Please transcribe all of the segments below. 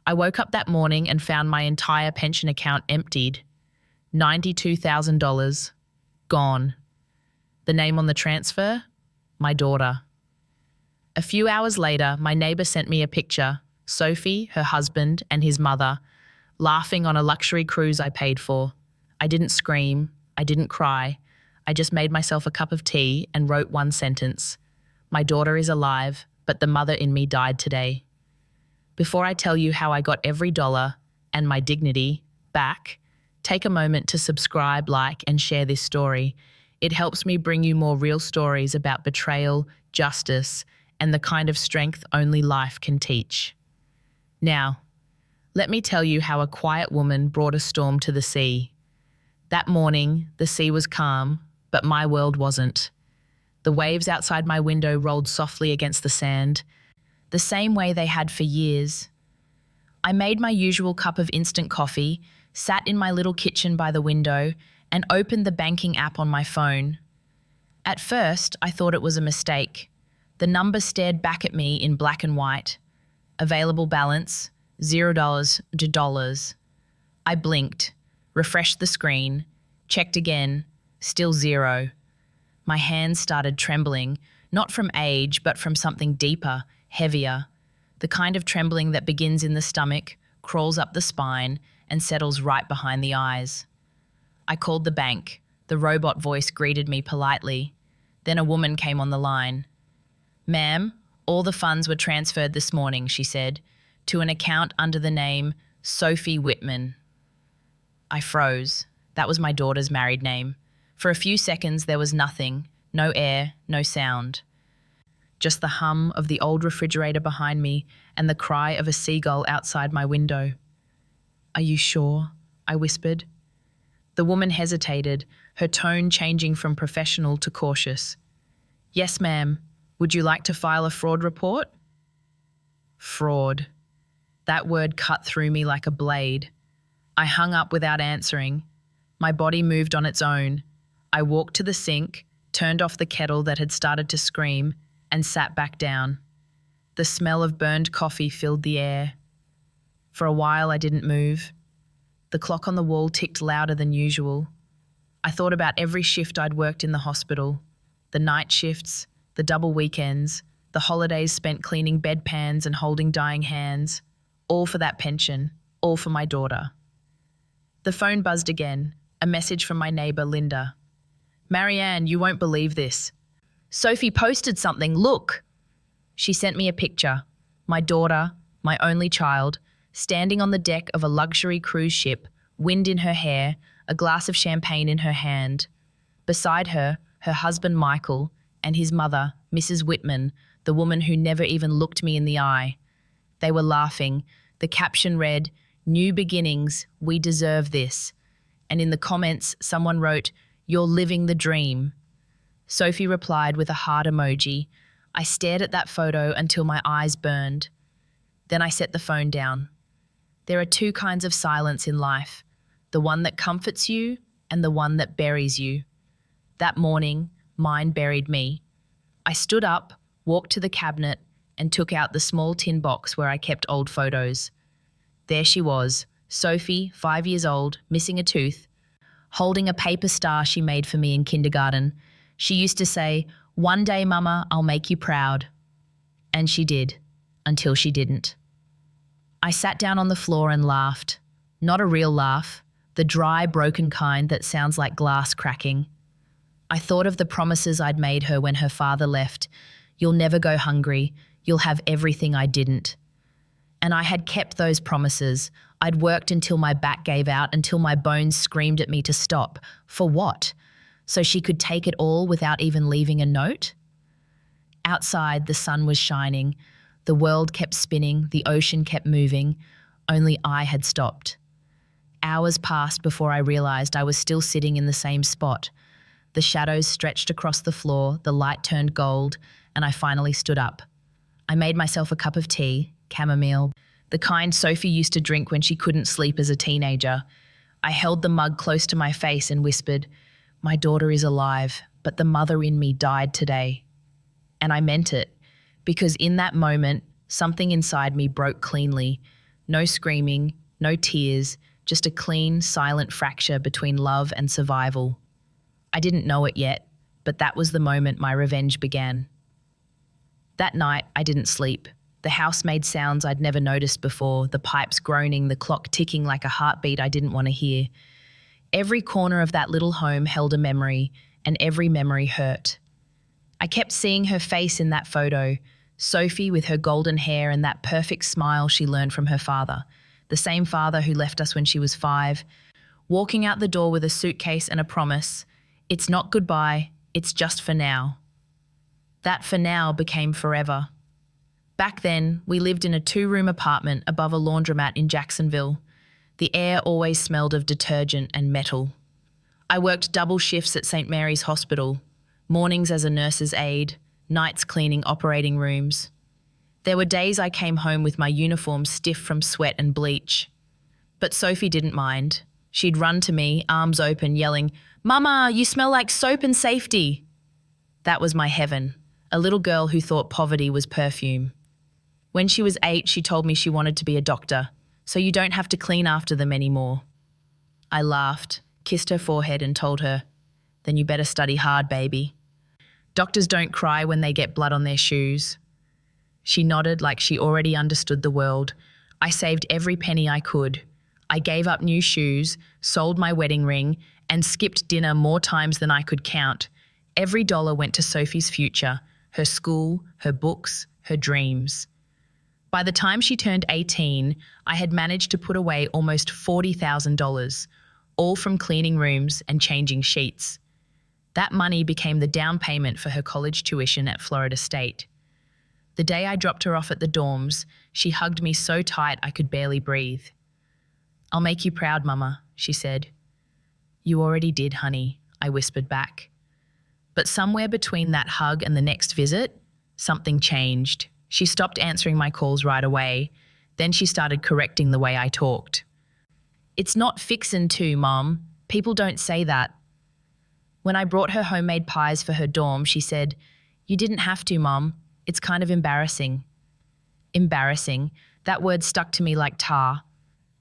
I woke up that morning and found my entire pension account emptied. $92,000. Gone. The name on the transfer? My daughter. A few hours later, my neighbour sent me a picture. Sophie, her husband, and his mother, laughing on a luxury cruise I paid for. I didn't scream. I didn't cry. I just made myself a cup of tea and wrote one sentence. My daughter is alive, but the mother in me died today. Before I tell you how I got every dollar and my dignity back, take a moment to subscribe, like, and share this story. It helps me bring you more real stories about betrayal, justice, and the kind of strength only life can teach. Now, let me tell you how a quiet woman brought a storm to the sea. That morning, the sea was calm, but my world wasn't. The waves outside my window rolled softly against the sand, the same way they had for years. I made my usual cup of instant coffee, sat in my little kitchen by the window, and opened the banking app on my phone. At first, I thought it was a mistake. The number stared back at me in black and white. Available balance, $0 to dollars. I blinked, refreshed the screen, checked again, still zero. My hands started trembling, not from age, but from something deeper, heavier. The kind of trembling that begins in the stomach, crawls up the spine, and settles right behind the eyes. I called the bank. The robot voice greeted me politely. Then a woman came on the line. "Ma'am, all the funds were transferred this morning," she said, "to an account under the name Sophie Whitman." I froze. That was my daughter's married name. For a few seconds there was nothing, no air, no sound. Just the hum of the old refrigerator behind me and the cry of a seagull outside my window. "Are you sure?" I whispered. The woman hesitated, her tone changing from professional to cautious. "Yes, ma'am. Would you like to file a fraud report?" Fraud. That word cut through me like a blade. I hung up without answering. My body moved on its own. I walked to the sink, turned off the kettle that had started to scream, and sat back down. The smell of burned coffee filled the air. For a while I didn't move. The clock on the wall ticked louder than usual. I thought about every shift I'd worked in the hospital, the night shifts, the double weekends, the holidays spent cleaning bedpans and holding dying hands, all for that pension, all for my daughter. The phone buzzed again, a message from my neighbour, Linda. "Marianne, you won't believe this. Sophie posted something, look." She sent me a picture. My daughter, my only child, standing on the deck of a luxury cruise ship, wind in her hair, a glass of champagne in her hand. Beside her, her husband Michael, and his mother, Mrs. Whitman, the woman who never even looked me in the eye. They were laughing. The caption read, "New beginnings, we deserve this." And in the comments, someone wrote, "You're living the dream." Sophie replied with a heart emoji. I stared at that photo until my eyes burned. Then I set the phone down. There are two kinds of silence in life, the one that comforts you and the one that buries you. That morning, mine buried me. I stood up, walked to the cabinet, and took out the small tin box where I kept old photos. There she was, Sophie, 5 years old, missing a tooth, holding a paper star she made for me in kindergarten. She used to say, "One day, Mama, I'll make you proud." And she did, until she didn't. I sat down on the floor and laughed. Not a real laugh, the dry, broken kind that sounds like glass cracking. I thought of the promises I'd made her when her father left. "You'll never go hungry. You'll have everything I didn't." And I had kept those promises. I'd worked until my back gave out, until my bones screamed at me to stop. For what? So she could take it all without even leaving a note? Outside, the sun was shining. The world kept spinning, the ocean kept moving. Only I had stopped. Hours passed before I realized I was still sitting in the same spot. The shadows stretched across the floor, the light turned gold, and I finally stood up. I made myself a cup of tea, chamomile, the kind Sophie used to drink when she couldn't sleep as a teenager. I held the mug close to my face and whispered, "My daughter is alive, but the mother in me died today." And I meant it, because in that moment, something inside me broke cleanly. No screaming, no tears, just a clean, silent fracture between love and survival. I didn't know it yet, but that was the moment my revenge began. That night, I didn't sleep. The house made sounds I'd never noticed before, the pipes groaning, the clock ticking like a heartbeat I didn't want to hear. Every corner of that little home held a memory, and every memory hurt. I kept seeing her face in that photo, Sophie with her golden hair and that perfect smile she learned from her father, the same father who left us when she was 5, walking out the door with a suitcase and a promise, "It's not goodbye, it's just for now." That for now became forever. Back then, we lived in a 2-room apartment above a laundromat in Jacksonville. The air always smelled of detergent and metal. I worked double shifts at St. Mary's Hospital, mornings as a nurse's aide, nights cleaning operating rooms. There were days I came home with my uniform stiff from sweat and bleach. But Sophie didn't mind. She'd run to me, arms open, yelling, "Mama, you smell like soap and safety." That was my heaven, a little girl who thought poverty was perfume. When she was 8, she told me she wanted to be a doctor, so you don't have to clean after them anymore. I laughed, kissed her forehead and told her, "Then you better study hard, baby. Doctors don't cry when they get blood on their shoes." She nodded like she already understood the world. I saved every penny I could. I gave up new shoes, sold my wedding ring, and skipped dinner more times than I could count. Every dollar went to Sophie's future, her school, her books, her dreams. By the time she turned 18, I had managed to put away almost $40,000, all from cleaning rooms and changing sheets. That money became the down payment for her college tuition at Florida State. The day I dropped her off at the dorms, she hugged me so tight I could barely breathe. "I'll make you proud, Mama," she said. "You already did, honey," I whispered back. But somewhere between that hug and the next visit, something changed. She stopped answering my calls right away. Then she started correcting the way I talked. "It's not fixin' to, Mom. People don't say that." When I brought her homemade pies for her dorm, she said, "You didn't have to, Mom. It's kind of embarrassing." Embarrassing. That word stuck to me like tar.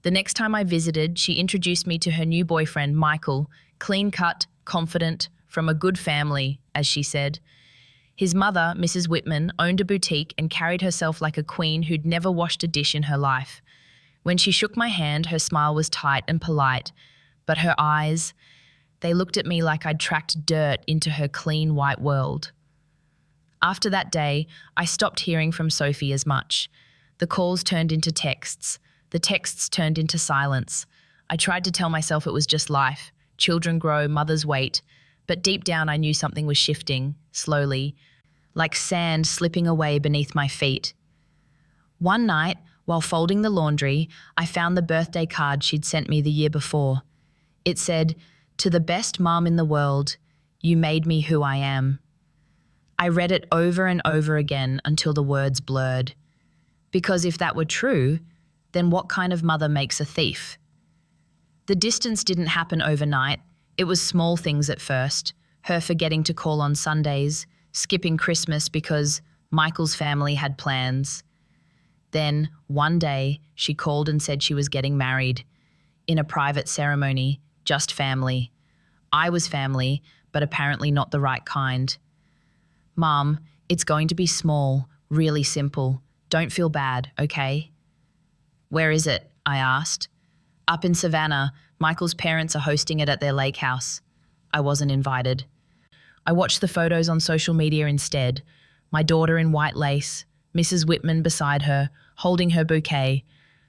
The next time I visited, she introduced me to her new boyfriend, Michael, clean-cut, confident, from a good family, as she said. His mother, Mrs. Whitman, owned a boutique and carried herself like a queen who'd never washed a dish in her life. When she shook my hand, her smile was tight and polite, but her eyes, they looked at me like I'd tracked dirt into her clean white world. After that day, I stopped hearing from Sophie as much. The calls turned into texts. The texts turned into silence. I tried to tell myself it was just life. Children grow, mothers wait. But deep down I knew something was shifting, slowly, like sand slipping away beneath my feet. One night, while folding the laundry, I found the birthday card she'd sent me the year before. It said, "To the best mom in the world, you made me who I am." I read it over and over again until the words blurred. Because if that were true, then what kind of mother makes a thief? The distance didn't happen overnight. It was small things at first, her forgetting to call on Sundays, skipping Christmas because Michael's family had plans. Then, one day, she called and said she was getting married. In a private ceremony, just family. I was family, but apparently not the right kind. "Mom, it's going to be small, really simple. Don't feel bad, okay?" "Where is it?" I asked. "Up in Savannah. Michael's parents are hosting it at their lake house." I wasn't invited. I watched the photos on social media instead. My daughter in white lace, Mrs. Whitman beside her, holding her bouquet.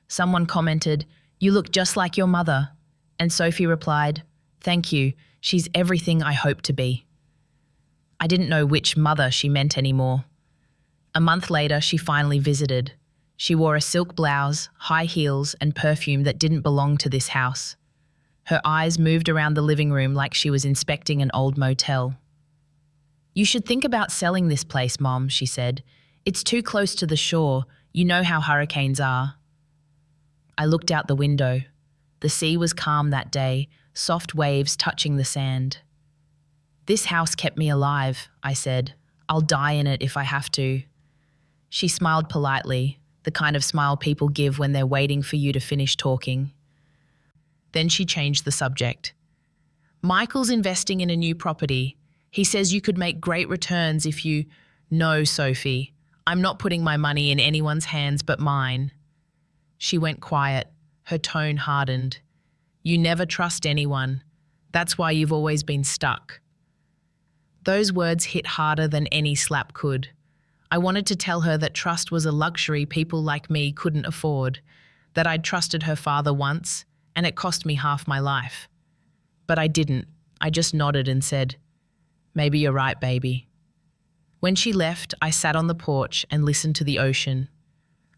Someone commented, "You look just like your mother." And Sophie replied, "Thank you. She's everything I hope to be." I didn't know which mother she meant anymore. A month later, she finally visited. She wore a silk blouse, high heels, and perfume that didn't belong to this house. Her eyes moved around the living room like she was inspecting an old motel. "You should think about selling this place, Mom," she said. "It's too close to the shore. You know how hurricanes are." I looked out the window. The sea was calm that day, soft waves touching the sand. "This house kept me alive," I said. "I'll die in it if I have to." She smiled politely. the kind of smile people give when they're waiting for you to finish talking. Then she changed the subject. Michael's investing in a new property. He says you could make great returns if you... No, Sophie, I'm not putting my money in anyone's hands but mine. She went quiet. Her tone hardened. You never trust anyone. That's why you've always been stuck. Those words hit harder than any slap could. I wanted to tell her that trust was a luxury people like me couldn't afford, that I'd trusted her father once, and it cost me half my life. But I didn't. I just nodded and said, "Maybe you're right, baby." When she left, I sat on the porch and listened to the ocean.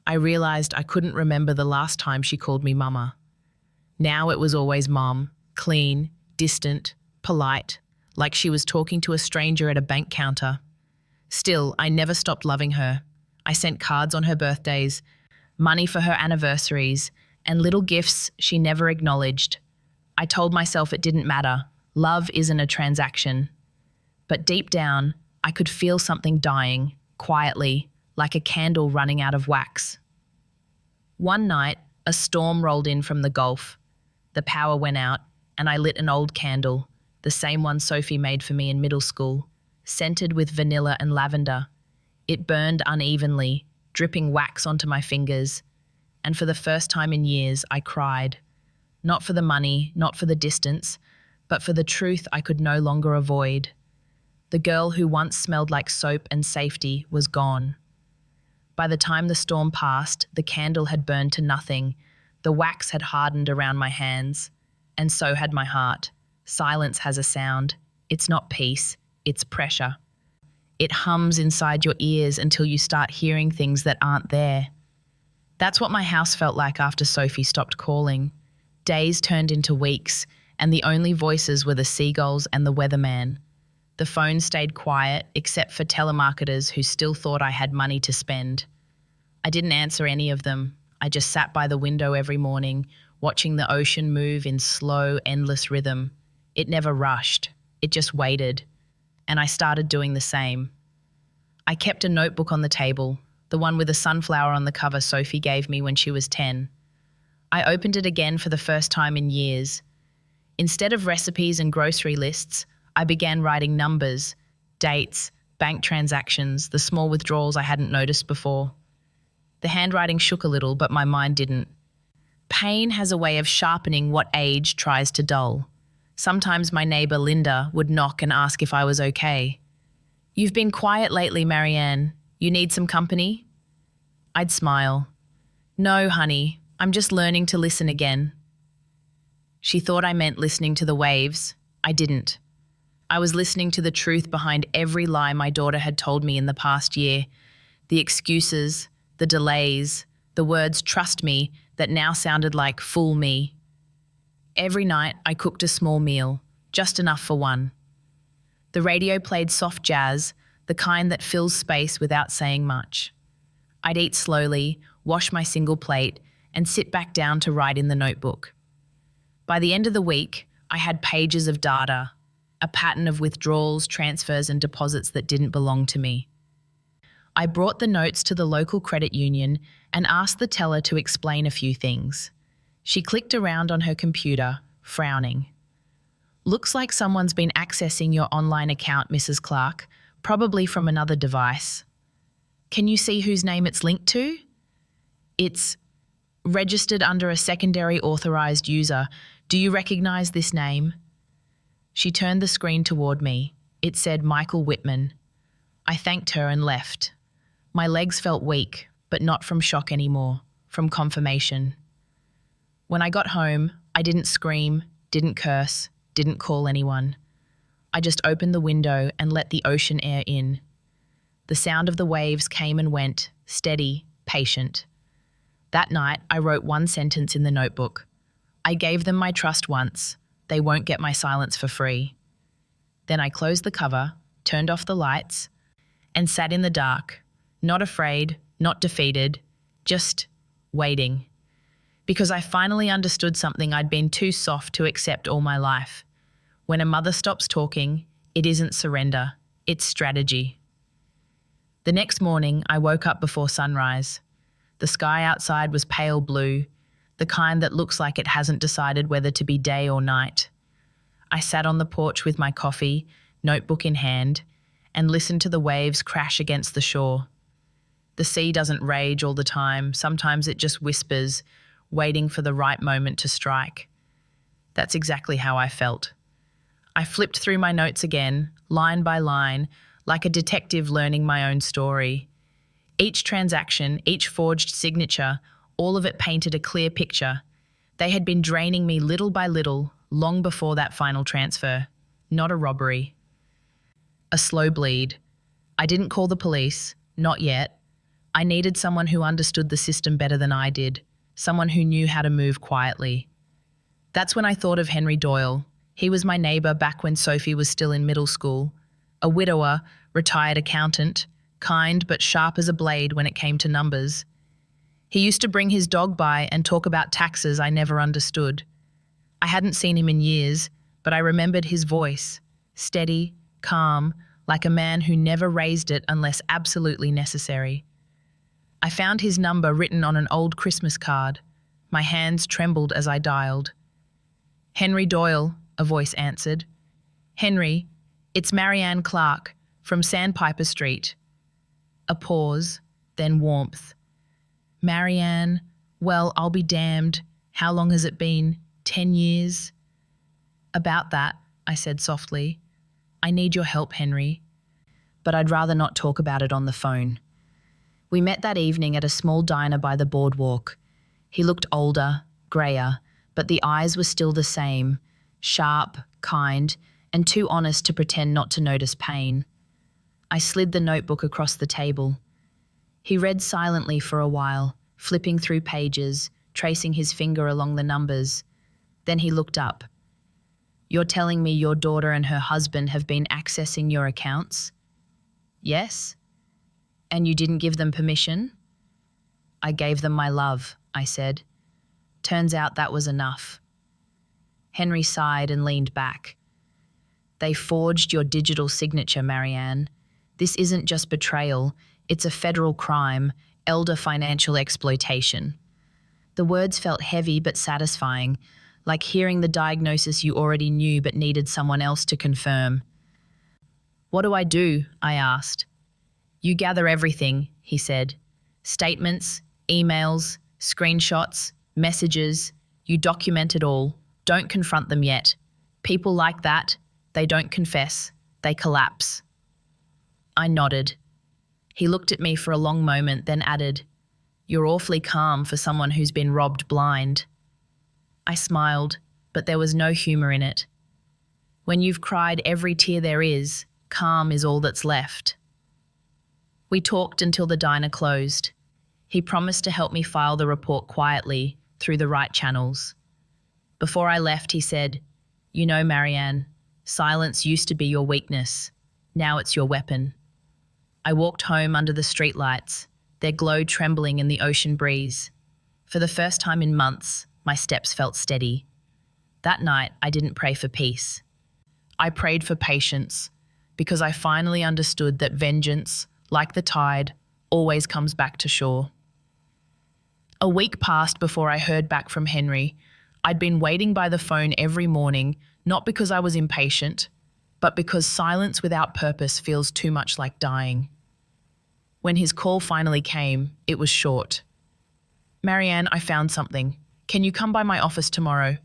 I realized I couldn't remember the last time she called me mama. Now it was always mom, clean, distant, polite, like she was talking to a stranger at a bank counter. Still, I never stopped loving her. I sent cards on her birthdays, money for her anniversaries, and little gifts she never acknowledged. I told myself it didn't matter. Love isn't a transaction. But deep down, I could feel something dying, quietly, like a candle running out of wax. One night, a storm rolled in from the Gulf. The power went out, and I lit an old candle, the same one Sophie made for me in middle school, scented with vanilla and lavender. It burned unevenly, dripping wax onto my fingers, and for the first time in years, I cried. Not for the money, not for the distance, but for the truth I could no longer avoid. The girl who once smelled like soap and safety was gone. By the time the storm passed, the candle had burned to nothing. The wax had hardened around my hands, and so had my heart. Silence has a sound. It's not peace, it's pressure. It hums inside your ears until you start hearing things that aren't there. That's what my house felt like after Sophie stopped calling. Days turned into weeks, and the only voices were the seagulls and the weatherman. The phone stayed quiet, except for telemarketers who still thought I had money to spend. I didn't answer any of them. I just sat by the window every morning, watching the ocean move in slow, endless rhythm. It never rushed. It just waited. And I started doing the same. I kept a notebook on the table, the one with a sunflower on the cover Sophie gave me when she was 10. I opened it again for the first time in years. Instead of recipes and grocery lists, I began writing numbers, dates, bank transactions, the small withdrawals I hadn't noticed before. The handwriting shook a little, but my mind didn't. Pain has a way of sharpening what age tries to dull. Sometimes my neighbour Linda would knock and ask if I was okay. "You've been quiet lately, Marianne. You need some company?" I'd smile. "No, honey, I'm just learning to listen again." She thought I meant listening to the waves. I didn't. I was listening to the truth behind every lie my daughter had told me in the past year. The excuses, the delays, the words "trust me" that now sounded like "fool me." Every night I cooked a small meal, just enough for one. The radio played soft jazz, the kind that fills space without saying much. I'd eat slowly, wash my single plate, and sit back down to write in the notebook. By the end of the week, I had pages of data, a pattern of withdrawals, transfers, and deposits that didn't belong to me. I brought the notes to the local credit union and asked the teller to explain a few things. She clicked around on her computer, frowning. "Looks like someone's been accessing your online account, Mrs. Clark, probably from another device. Can you see whose name it's linked to? It's registered under a secondary authorized user. Do you recognize this name?" She turned the screen toward me. It said Michael Whitman. I thanked her and left. My legs felt weak, but not from shock anymore, from confirmation. When I got home, I didn't scream, didn't curse, didn't call anyone. I just opened the window and let the ocean air in. The sound of the waves came and went, steady, patient. That night, I wrote one sentence in the notebook. I gave them my trust once. They won't get my silence for free. Then I closed the cover, turned off the lights, and sat in the dark, not afraid, not defeated, just waiting. Because I finally understood something I'd been too soft to accept all my life. When a mother stops talking, it isn't surrender, it's strategy. The next morning, I woke up before sunrise. The sky outside was pale blue, the kind that looks like it hasn't decided whether to be day or night. I sat on the porch with my coffee, notebook in hand, and listened to the waves crash against the shore. The sea doesn't rage all the time. Sometimes it just whispers, waiting for the right moment to strike. That's exactly how I felt. I flipped through my notes again, line by line, like a detective learning my own story. Each transaction, each forged signature, all of it painted a clear picture. They had been draining me little by little, long before that final transfer. Not a robbery. A slow bleed. I didn't call the police, not yet. I needed someone who understood the system better than I did, someone who knew how to move quietly. That's when I thought of Henry Doyle. He was my neighbour back when Sophie was still in middle school. A widower, retired accountant, kind but sharp as a blade when it came to numbers. He used to bring his dog by and talk about taxes I never understood. I hadn't seen him in years, but I remembered his voice, steady, calm, like a man who never raised it unless absolutely necessary. I found his number written on an old Christmas card. My hands trembled as I dialed. "Henry Doyle," a voice answered. "Henry, it's Marianne Clark from Sandpiper Street." A pause, then warmth. "Marianne, well, I'll be damned. How long has it been? 10 years? "About that," I said softly. "I need your help, Henry. But I'd rather not talk about it on the phone." We met that evening at a small diner by the boardwalk. He looked older, greyer, but the eyes were still the same, sharp, kind, and too honest to pretend not to notice pain. I slid the notebook across the table. He read silently for a while, flipping through pages, tracing his finger along the numbers. Then he looked up. "You're telling me your daughter and her husband have been accessing your accounts?" "Yes." "And you didn't give them permission?" "I gave them my love," I said. "Turns out that was enough." Henry sighed and leaned back. "They forged your digital signature, Marianne. This isn't just betrayal, it's a federal crime, elder financial exploitation." The words felt heavy but satisfying, like hearing the diagnosis you already knew but needed someone else to confirm. "What do I do?" I asked. "You gather everything," he said. "Statements, emails, screenshots, messages. You document it all. Don't confront them yet. People like that, they don't confess. They collapse." I nodded. He looked at me for a long moment, then added, "You're awfully calm for someone who's been robbed blind." I smiled, but there was no humour in it. When you've cried every tear there is, calm is all that's left. We talked until the diner closed. He promised to help me file the report quietly, through the right channels. Before I left, he said, "You know, Marianne, silence used to be your weakness. Now it's your weapon." I walked home under the streetlights, their glow trembling in the ocean breeze. For the first time in months, my steps felt steady. That night, I didn't pray for peace. I prayed for patience, because I finally understood that vengeance, like the tide, always comes back to shore. A week passed before I heard back from Henry. I'd been waiting by the phone every morning, not because I was impatient, but because silence without purpose feels too much like dying. When his call finally came, it was short. "Marianne, I found something. Can you come by my office tomorrow?"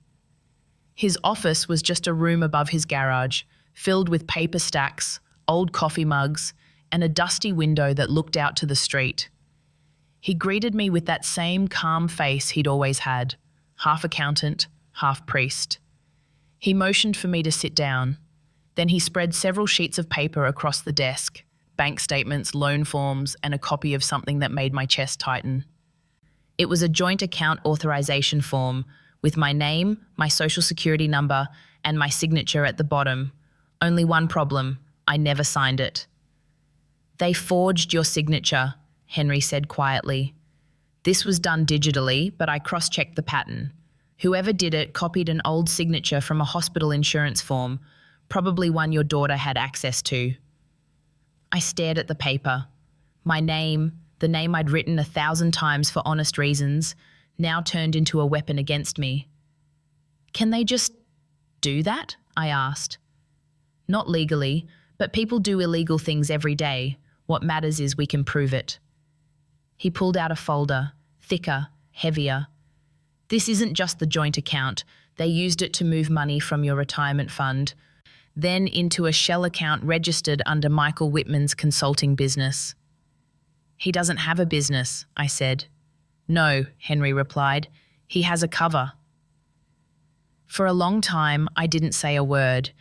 His office was just a room above his garage, filled with paper stacks, old coffee mugs, and a dusty window that looked out to the street. He greeted me with that same calm face he'd always had, half accountant, half priest. He motioned for me to sit down. Then he spread several sheets of paper across the desk, bank statements, loan forms, and a copy of something that made my chest tighten. It was a joint account authorization form with my name, my social security number, and my signature at the bottom. Only one problem, I never signed it. "They forged your signature," Henry said quietly. "This was done digitally, but I cross-checked the pattern. Whoever did it copied an old signature from a hospital insurance form, probably one your daughter had access to." I stared at the paper. My name, The name I'd written 1,000 times for honest reasons, now turned into a weapon against me. Can they just do that? I asked. Not legally, but people do illegal things every day. What matters is we can prove it. He pulled out a folder, thicker, heavier. This isn't just the joint account. They used it to move money from your retirement fund, then into a shell account registered under Michael Whitman's consulting business. He doesn't have a business, I said. No, Henry replied. He has a cover. For a long time, I didn't say a word.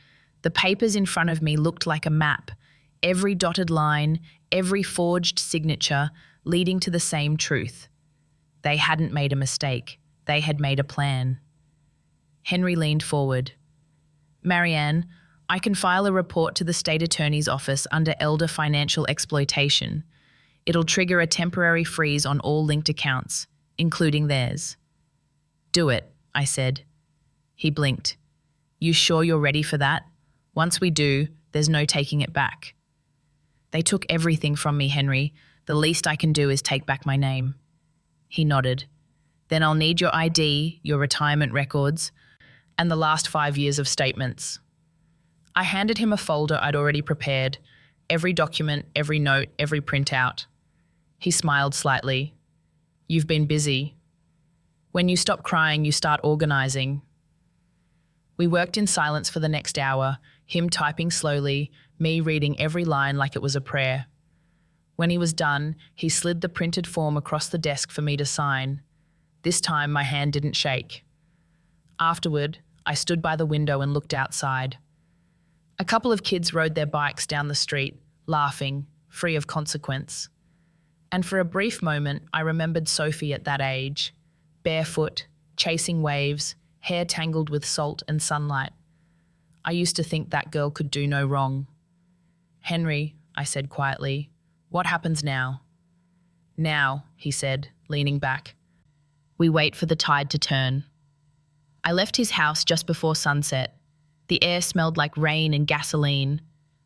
The papers in front of me looked like a map, every dotted line, every forged signature leading to the same truth. They hadn't made a mistake. They had made a plan. Henry leaned forward. Marianne, I can file a report to the state attorney's office under elder financial exploitation. It'll trigger a temporary freeze on all linked accounts, including theirs. Do it, I said. He blinked. You sure you're ready for that? Once we do, there's no taking it back. They took everything from me, Henry. The least I can do is take back my name. He nodded. Then I'll need your ID, your retirement records, and the last 5 years of statements. I handed him a folder I'd already prepared, every document, every note, every printout. He smiled slightly. You've been busy. When you stop crying, you start organizing. We worked in silence for the next hour, him typing slowly, me reading every line like it was a prayer. When he was done, he slid the printed form across the desk for me to sign. This time, my hand didn't shake. Afterward, I stood by the window and looked outside. A couple of kids rode their bikes down the street, laughing, free of consequence. And for a brief moment, I remembered Sophie at that age, barefoot, chasing waves, hair tangled with salt and sunlight. I used to think that girl could do no wrong. Henry, I said quietly, what happens now? Now, he said, leaning back. We wait for the tide to turn. I left his house just before sunset. The air smelled like rain and gasoline.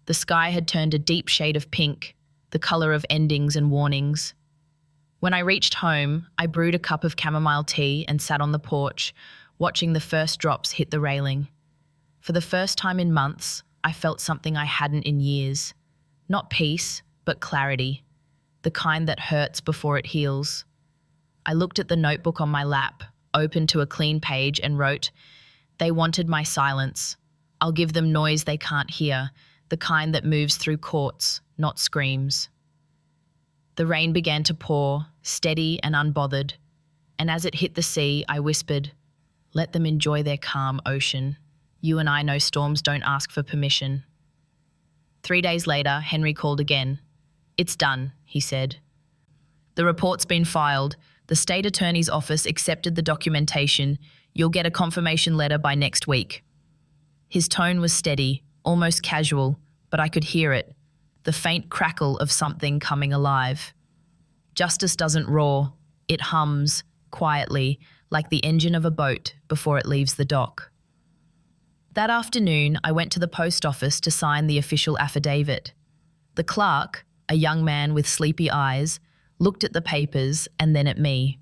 The sky had turned a deep shade of pink, the colour of endings and warnings. When I reached home, I brewed a cup of chamomile tea and sat on the porch, watching the first drops hit the railing. For the first time in months, I felt something I hadn't in years. Not peace, but clarity. The kind that hurts before it heals. I looked at the notebook on my lap, opened to a clean page, and wrote, They wanted my silence. I'll give them noise they can't hear, the kind that moves through courts, not screams. The rain began to pour, steady and unbothered, and as it hit the sea, I whispered, Let them enjoy their calm ocean. You and I know storms don't ask for permission. 3 days later, Henry called again. It's done, he said. The report's been filed. The state attorney's office accepted the documentation. You'll get a confirmation letter by next week. His tone was steady, almost casual, but I could hear it, the faint crackle of something coming alive. Justice doesn't roar. It hums, quietly, like the engine of a boat before it leaves the dock. That afternoon, I went to the post office to sign the official affidavit. The clerk, a young man with sleepy eyes, looked at the papers and then at me.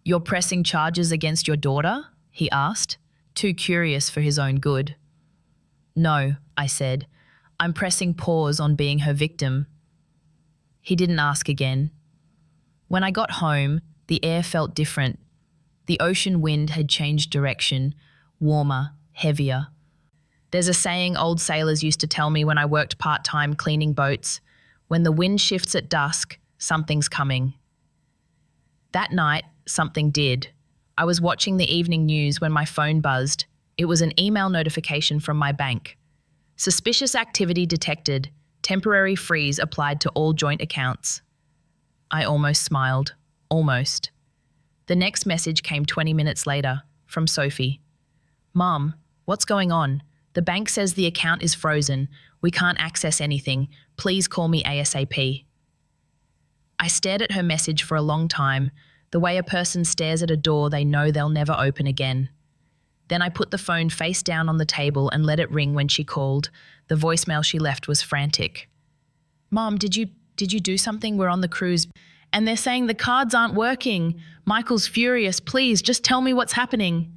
You're pressing charges against your daughter? He asked, too curious for his own good. No, I said. I'm pressing pause on being her victim. He didn't ask again. When I got home, the air felt different. The ocean wind had changed direction, warmer, heavier. There's a saying old sailors used to tell me when I worked part-time cleaning boats, when the wind shifts at dusk, something's coming. That night, something did. I was watching the evening news when my phone buzzed. It was an email notification from my bank. Suspicious activity detected. Temporary freeze applied to all joint accounts. I almost smiled. Almost. The next message came 20 minutes later, from Sophie. Mom, what's going on? The bank says the account is frozen. We can't access anything. Please call me ASAP. I stared at her message for a long time, the way a person stares at a door they know they'll never open again. Then I put the phone face down on the table and let it ring when she called. The voicemail she left was frantic. Mom, did you Did you do something? We're on the cruise. And they're saying the cards aren't working. Michael's furious. Please, just tell me what's happening.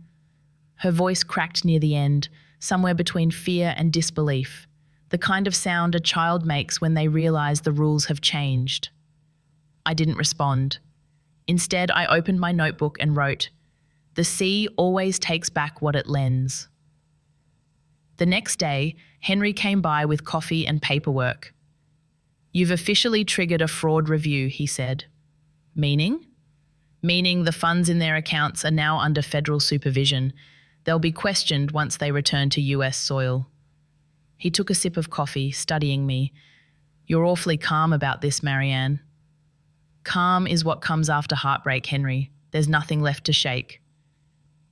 Her voice cracked near the end, somewhere between fear and disbelief. The kind of sound a child makes when they realize the rules have changed. I didn't respond. Instead, I opened my notebook and wrote, "The sea always takes back what it lends." The next day, Henry came by with coffee and paperwork. "You've officially triggered a fraud review," he said. "Meaning?" "Meaning the funds in their accounts are now under federal supervision. They'll be questioned once they return to US soil." He took a sip of coffee, studying me. "You're awfully calm about this, Marianne." "Calm is what comes after heartbreak, Henry. There's nothing left to shake."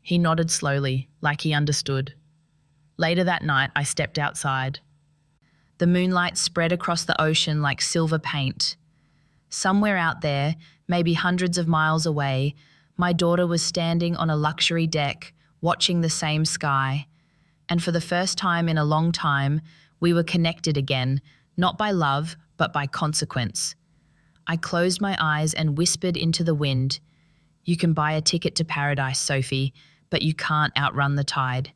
He nodded slowly, like he understood. Later that night, I stepped outside. The moonlight spread across the ocean like silver paint. Somewhere out there, maybe hundreds of miles away, my daughter was standing on a luxury deck, watching the same sky. And for the first time in a long time, we were connected again, not by love, but by consequence. I closed my eyes and whispered into the wind, "You can buy a ticket to paradise, Sophie, but you can't outrun the tide."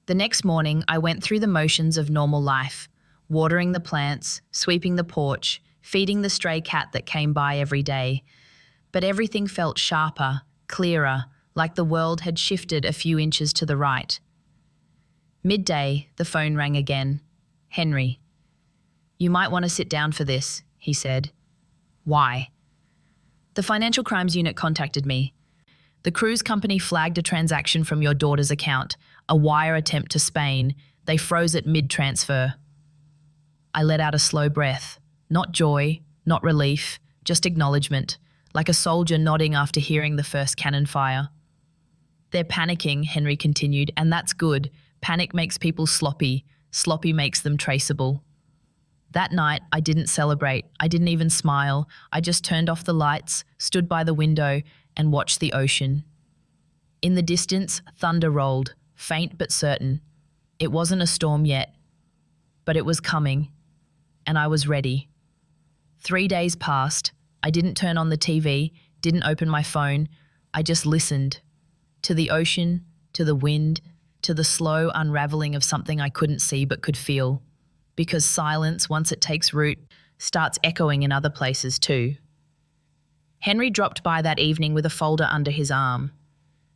The next morning, I went through the motions of normal life, watering the plants, sweeping the porch, feeding the stray cat that came by every day. But everything felt sharper, clearer, like the world had shifted a few inches to the right. Midday, the phone rang again. "Henry." "You might want to sit down for this," he said. "Why?" "The Financial Crimes Unit contacted me. The cruise company flagged a transaction from your daughter's account, a wire attempt to Spain. They froze it mid-transfer." I let out a slow breath. Not joy, not relief, just acknowledgement, like a soldier nodding after hearing the first cannon fire. "They're panicking," Henry continued, "and that's good. Panic makes people sloppy. Sloppy makes them traceable." That night, I didn't celebrate. I didn't even smile. I just turned off the lights, stood by the window, and watched the ocean. In the distance, thunder rolled, faint but certain. It wasn't a storm yet, but it was coming, and I was ready. 3 days passed. I didn't turn on the TV, didn't open my phone. I just listened. To the ocean, to the wind, to the slow unraveling of something I couldn't see but could feel. Because silence, once it takes root, starts echoing in other places too. Henry dropped by that evening with a folder under his arm.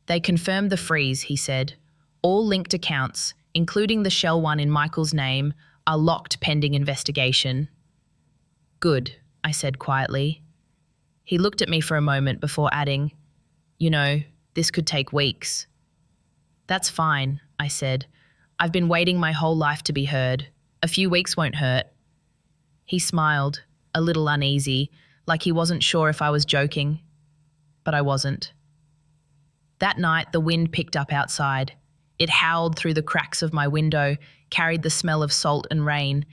"They confirmed the freeze," he said. "All linked accounts, including the Shell one in Michael's name, are locked pending investigation." "Good," I said quietly. He looked at me for a moment before adding, "You know, this could take weeks." "That's fine," I said. "I've been waiting my whole life to be heard. A few weeks won't hurt." He smiled, a little uneasy, like he wasn't sure if I was joking. But I wasn't. That night, the wind picked up outside. It howled through the cracks of my window, carried the smell of salt and rain,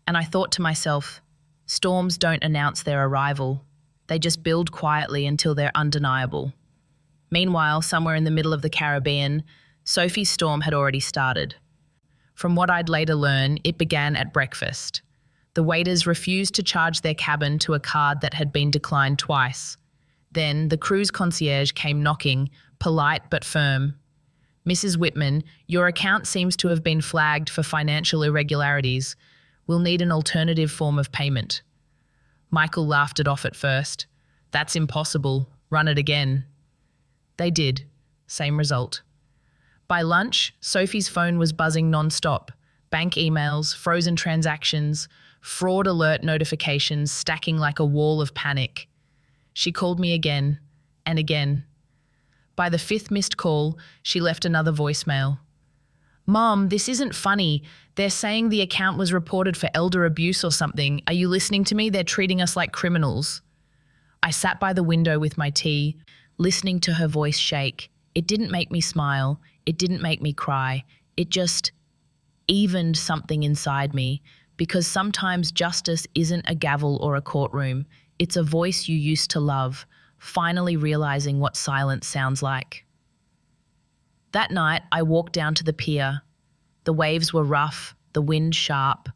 and I thought to myself, storms don't announce their arrival. They just build quietly until they're undeniable. Meanwhile, somewhere in the middle of the Caribbean, Sophie's storm had already started. From what I'd later learn, it began at breakfast. The waiters refused to charge their cabin to a card that had been declined twice. Then the cruise concierge came knocking, polite but firm. "Mrs. Whitman, your account seems to have been flagged for financial irregularities. We'll need an alternative form of payment." Michael laughed it off at first. "That's impossible. Run it again." They did. Same result. By lunch, Sophie's phone was buzzing non-stop. Bank emails, frozen transactions, fraud alert notifications stacking like a wall of panic. She called me again and again. By the 5th missed call, she left another voicemail. "Mom, this isn't funny. They're saying the account was reported for elder abuse or something. Are you listening to me? They're treating us like criminals." I sat by the window with my tea, listening to her voice shake. It didn't make me smile. It didn't make me cry. It just evened something inside me, because sometimes justice isn't a gavel or a courtroom. It's a voice you used to love, finally realizing what silence sounds like. That night, I walked down to the pier. The waves were rough, the wind sharp.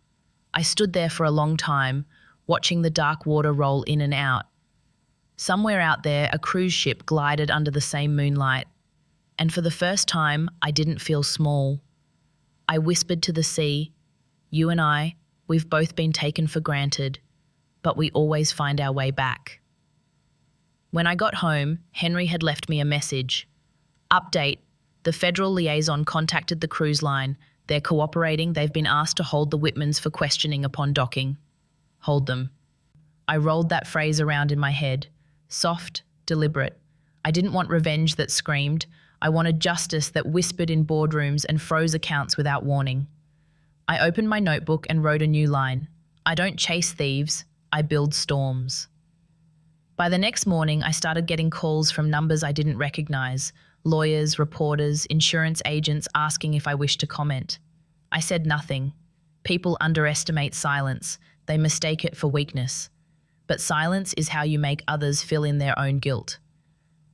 I stood there for a long time, watching the dark water roll in and out. Somewhere out there, a cruise ship glided under the same moonlight, and for the first time, I didn't feel small. I whispered to the sea, "You and I, we've both been taken for granted, but we always find our way back." When I got home, Henry had left me a message. Update: the federal liaison contacted the cruise line. They're cooperating. They've been asked to hold the Whitmans for questioning upon docking. Hold them. I rolled that phrase around in my head. Soft, deliberate. I didn't want revenge that screamed. I wanted justice that whispered in boardrooms and froze accounts without warning. I opened my notebook and wrote a new line. I don't chase thieves, I build storms. By the next morning, I started getting calls from numbers I didn't recognize. Lawyers, reporters, insurance agents asking if I wished to comment. I said nothing. People underestimate silence. They mistake it for weakness. But silence is how you make others fill in their own guilt.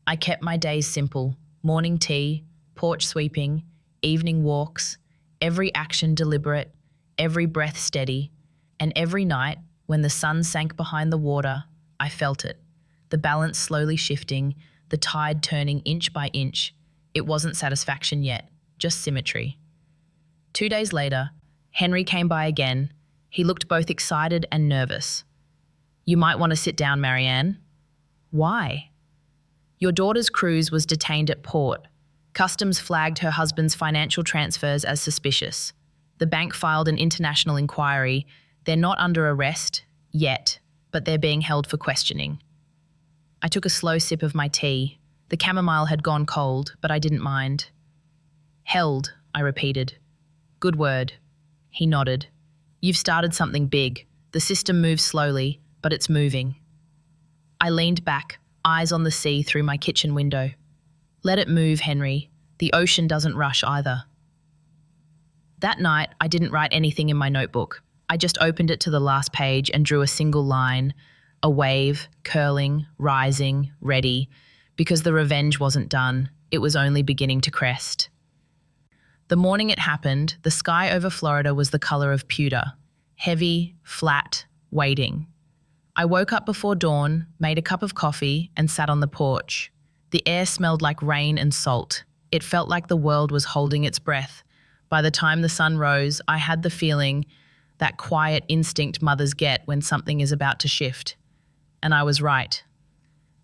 I kept my days simple. Morning tea, porch sweeping, evening walks, every action deliberate, every breath steady, and every night, when the sun sank behind the water, I felt it. The balance slowly shifting, the tide turning inch by inch. It wasn't satisfaction yet, just symmetry. 2 days later, Henry came by again. He looked both excited and nervous. "You might want to sit down, Marianne." "Why?" "Your daughter's cruise was detained at port. Customs flagged her husband's financial transfers as suspicious. The bank filed an international inquiry. They're not under arrest yet, but they're being held for questioning." I took a slow sip of my tea. The chamomile had gone cold, but I didn't mind. "Held," I repeated. "Good word." He nodded. "You've started something big. The system moves slowly, but it's moving." I leaned back, eyes on the sea through my kitchen window. "Let it move, Henry. The ocean doesn't rush either." That night, I didn't write anything in my notebook. I just opened it to the last page and drew a single line, a wave, curling, rising, ready, because the revenge wasn't done. It was only beginning to crest. The morning it happened, the sky over Florida was the color of pewter, heavy, flat, waiting. I woke up before dawn, made a cup of coffee, and sat on the porch. The air smelled like rain and salt. It felt like the world was holding its breath. By the time the sun rose, I had the feeling, that quiet instinct mothers get when something is about to shift. And I was right.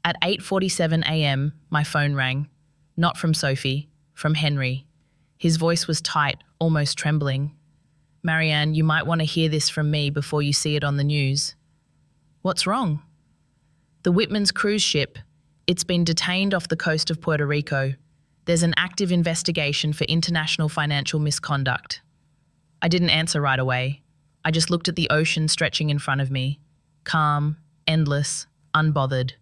At 8:47 a.m., my phone rang. Not from Sophie, from Henry. His voice was tight, almost trembling. "Marianne, you might want to hear this from me before you see it on the news." "What's wrong?" "The Whitman's cruise ship. It's been detained off the coast of Puerto Rico. There's an active investigation for international financial misconduct." I didn't answer right away. I just looked at the ocean stretching in front of me. Calm, endless, unbothered.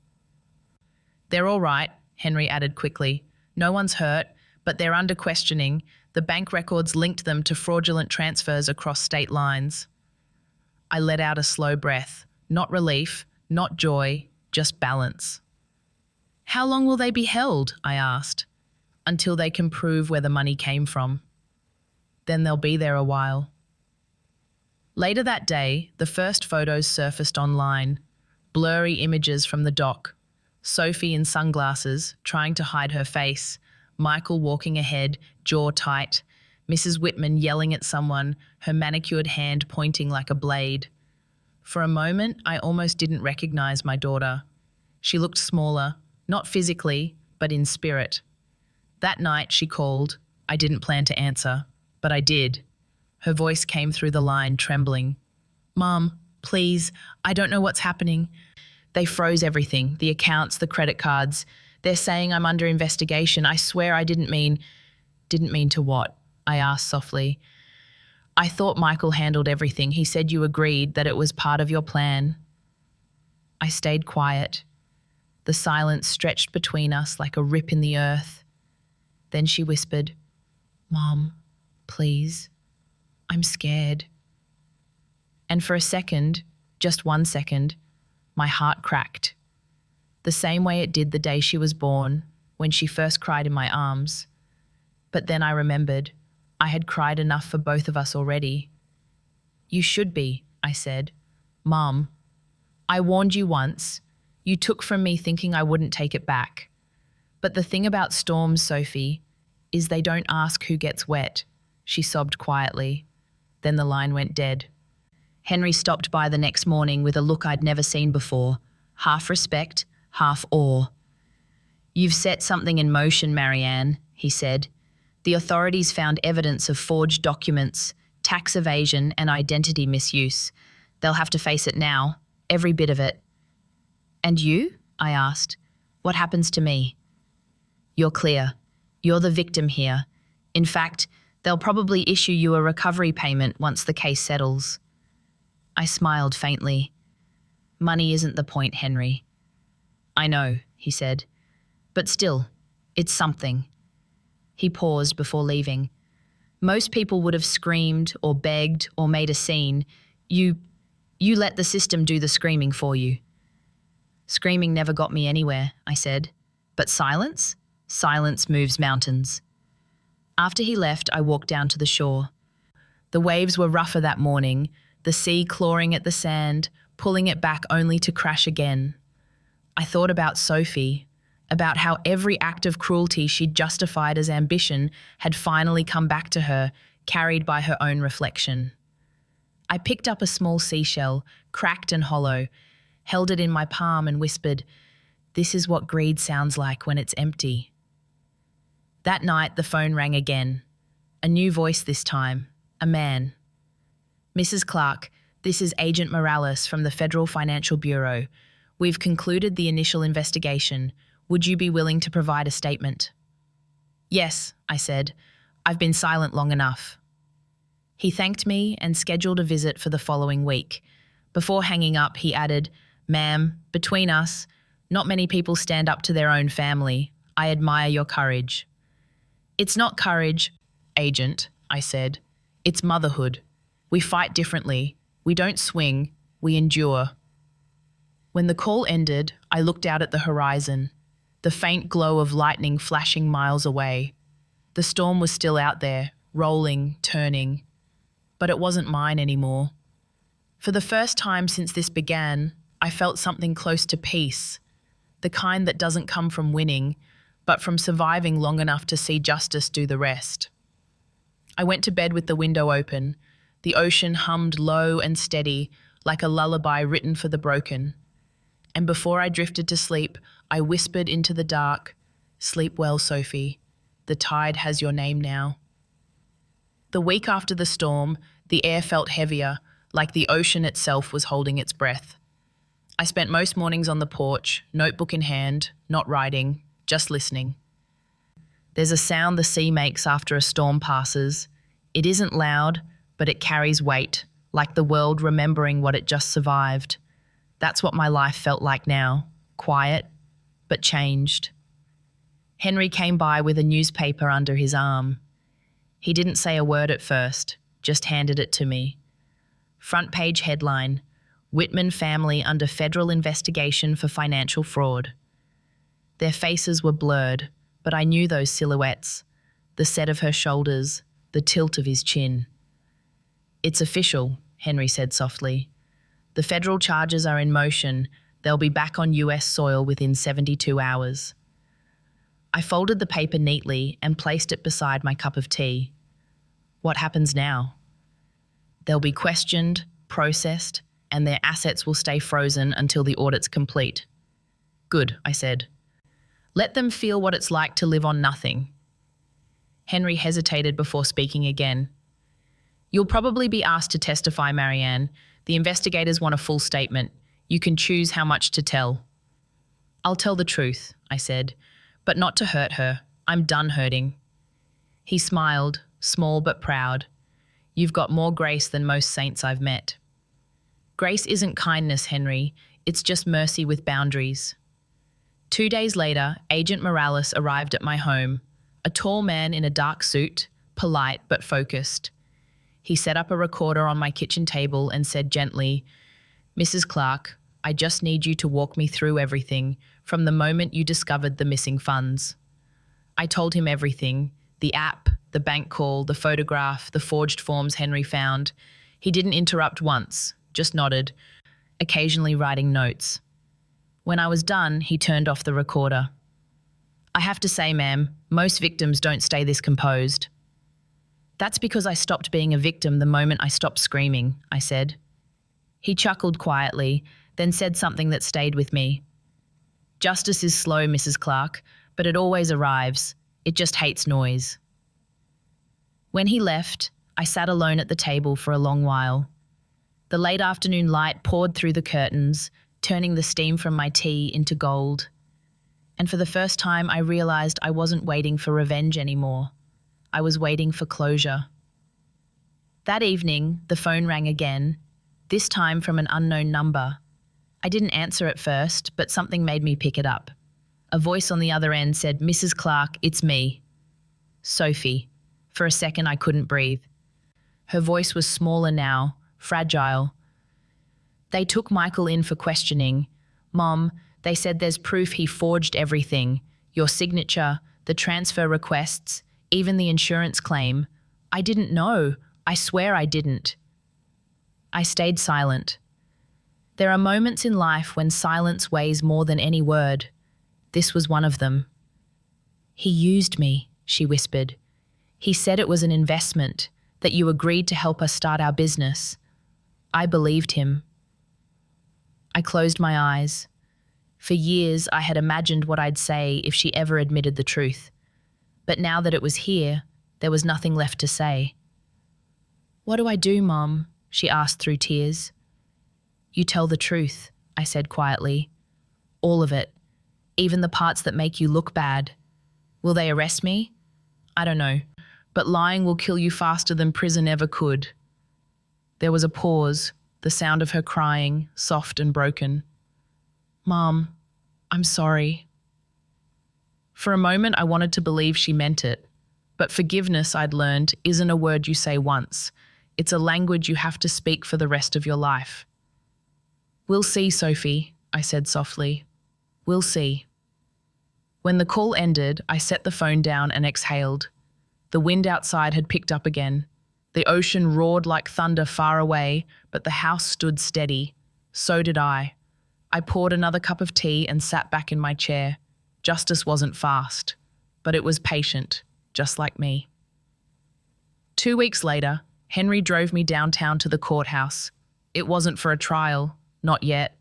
"They're all right," Henry added quickly. "No one's hurt, but they're under questioning. The bank records linked them to fraudulent transfers across state lines." I let out a slow breath. Not relief, not joy, just balance. "How long will they be held?" I asked. "Until they can prove where the money came from. Then they'll be there a while." Later that day, the first photos surfaced online. Blurry images from the dock. Sophie in sunglasses, trying to hide her face. Michael walking ahead, jaw tight. Mrs. Whitman yelling at someone, her manicured hand pointing like a blade. For a moment, I almost didn't recognize my daughter. She looked smaller, not physically, but in spirit. That night, she called. I didn't plan to answer, but I did. Her voice came through the line, trembling. "Mom, please, I don't know what's happening. They froze everything, the accounts, the credit cards. They're saying I'm under investigation. I swear I didn't mean..." "Didn't mean to what?" I asked softly. "I thought Michael handled everything. He said you agreed that it was part of your plan." I stayed quiet. The silence stretched between us like a rip in the earth. Then she whispered, "Mom, please, I'm scared." And for a second, just 1 second, my heart cracked. The same way it did the day she was born, when she first cried in my arms. But then I remembered, I had cried enough for both of us already. "You should be," I said. "Mom, I warned you once. You took from me thinking I wouldn't take it back. But the thing about storms, Sophie, is they don't ask who gets wet. She sobbed quietly. Then the line went dead. Henry stopped by the next morning with a look I'd never seen before, half respect, half awe. You've set something in motion, Marianne, he said. The authorities found evidence of forged documents, tax evasion, and identity misuse. They'll have to face it now, every bit of it. And you? I asked. What happens to me? You're clear. You're the victim here. In fact, they'll probably issue you a recovery payment once the case settles. I smiled faintly. Money isn't the point, Henry. I know, he said. But still, it's something. He paused before leaving. Most people would have screamed or begged or made a scene. You let the system do the screaming for you. Screaming never got me anywhere, I said. But silence? Silence moves mountains. After he left, I walked down to the shore. The waves were rougher that morning, the sea clawing at the sand, pulling it back only to crash again. I thought about Sophie, about how every act of cruelty she'd justified as ambition had finally come back to her, carried by her own reflection. I picked up a small seashell, cracked and hollow, held it in my palm and whispered, "This is what greed sounds like when it's empty." That night, the phone rang again. A new voice this time, a man. "Mrs. Clark, this is Agent Morales from the Federal Financial Bureau. We've concluded the initial investigation. Would you be willing to provide a statement?" "Yes," I said. "I've been silent long enough." He thanked me and scheduled a visit for the following week. Before hanging up, he added, "Ma'am, between us, not many people stand up to their own family. I admire your courage." "It's not courage, Agent," I said. "It's motherhood. We fight differently. We don't swing, we endure." When the call ended, I looked out at the horizon, the faint glow of lightning flashing miles away. The storm was still out there, rolling, turning. But it wasn't mine anymore. For the first time since this began, I felt something close to peace, the kind that doesn't come from winning, but from surviving long enough to see justice do the rest. I went to bed with the window open. The ocean hummed low and steady, like a lullaby written for the broken. And before I drifted to sleep, I whispered into the dark, "Sleep well, Sophie. The tide has your name now." The week after the storm, the air felt heavier, like the ocean itself was holding its breath. I spent most mornings on the porch, notebook in hand, not writing, just listening. There's a sound the sea makes after a storm passes. It isn't loud, but it carries weight, like the world remembering what it just survived. That's what my life felt like now, quiet, but changed. Henry came by with a newspaper under his arm. He didn't say a word at first, just handed it to me. Front page headline, "Whitman family under federal investigation for financial fraud." Their faces were blurred, but I knew those silhouettes, the set of her shoulders, the tilt of his chin. "It's official," Henry said softly. "The federal charges are in motion. They'll be back on US soil within 72 hours. I folded the paper neatly and placed it beside my cup of tea. What happens now? They'll be questioned, processed, and their assets will stay frozen until the audit's complete. Good, I said. Let them feel what it's like to live on nothing. Henry hesitated before speaking again. You'll probably be asked to testify, Marianne. The investigators want a full statement. You can choose how much to tell. I'll tell the truth, I said, but not to hurt her. I'm done hurting. He smiled, small but proud. You've got more grace than most saints I've met. Grace isn't kindness, Henry. It's just mercy with boundaries. 2 days later, Agent Morales arrived at my home, a tall man in a dark suit, polite but focused. He set up a recorder on my kitchen table and said gently, Mrs. Clark, I just need you to walk me through everything from the moment you discovered the missing funds. I told him everything, the app, the bank call, the photograph, the forged forms Henry found. He didn't interrupt once, just nodded. occasionally writing notes. When I was done, he turned off the recorder. "I have to say, ma'am, most victims don't stay this composed." "That's because I stopped being a victim the moment I stopped screaming," I said. He chuckled quietly, then said something that stayed with me. "Justice is slow, Mrs. Clark, but it always arrives. It just hates noise." When he left, I sat alone at the table for a long while. The late afternoon light poured through the curtains, turning the steam from my tea into gold. And for the first time, I realized I wasn't waiting for revenge anymore. I was waiting for closure. That evening, the phone rang again, this time from an unknown number. I didn't answer at first, but something made me pick it up. A voice on the other end said, "Mrs. Clark, it's me." Sophie. For a second, I couldn't breathe. Her voice was smaller now, fragile. "They took Michael in for questioning. Mom, they said there's proof he forged everything. Your signature, the transfer requests, even the insurance claim. I didn't know. I swear I didn't." I stayed silent. There are moments in life when silence weighs more than any word. This was one of them. "He used me," she whispered. "He said it was an investment, that you agreed to help us start our business." I believed him. I closed my eyes. For years, I had imagined what I'd say if she ever admitted the truth. But now that it was here, there was nothing left to say. "What do I do, Mom?" she asked through tears. "You tell the truth," I said quietly. "All of it, even the parts that make you look bad. Will they arrest me? I don't know, but lying will kill you faster than prison ever could." There was a pause, the sound of her crying, soft and broken. "Mom, I'm sorry." For a moment, I wanted to believe she meant it. But forgiveness, I'd learned, isn't a word you say once. It's a language you have to speak for the rest of your life. "We'll see, Sophie," I said softly. "We'll see." When the call ended, I set the phone down and exhaled. The wind outside had picked up again. The ocean roared like thunder far away, but the house stood steady. So did I. I poured another cup of tea and sat back in my chair. Justice wasn't fast, but it was patient, just like me. 2 weeks later, Henry drove me downtown to the courthouse. It wasn't for a trial, not yet.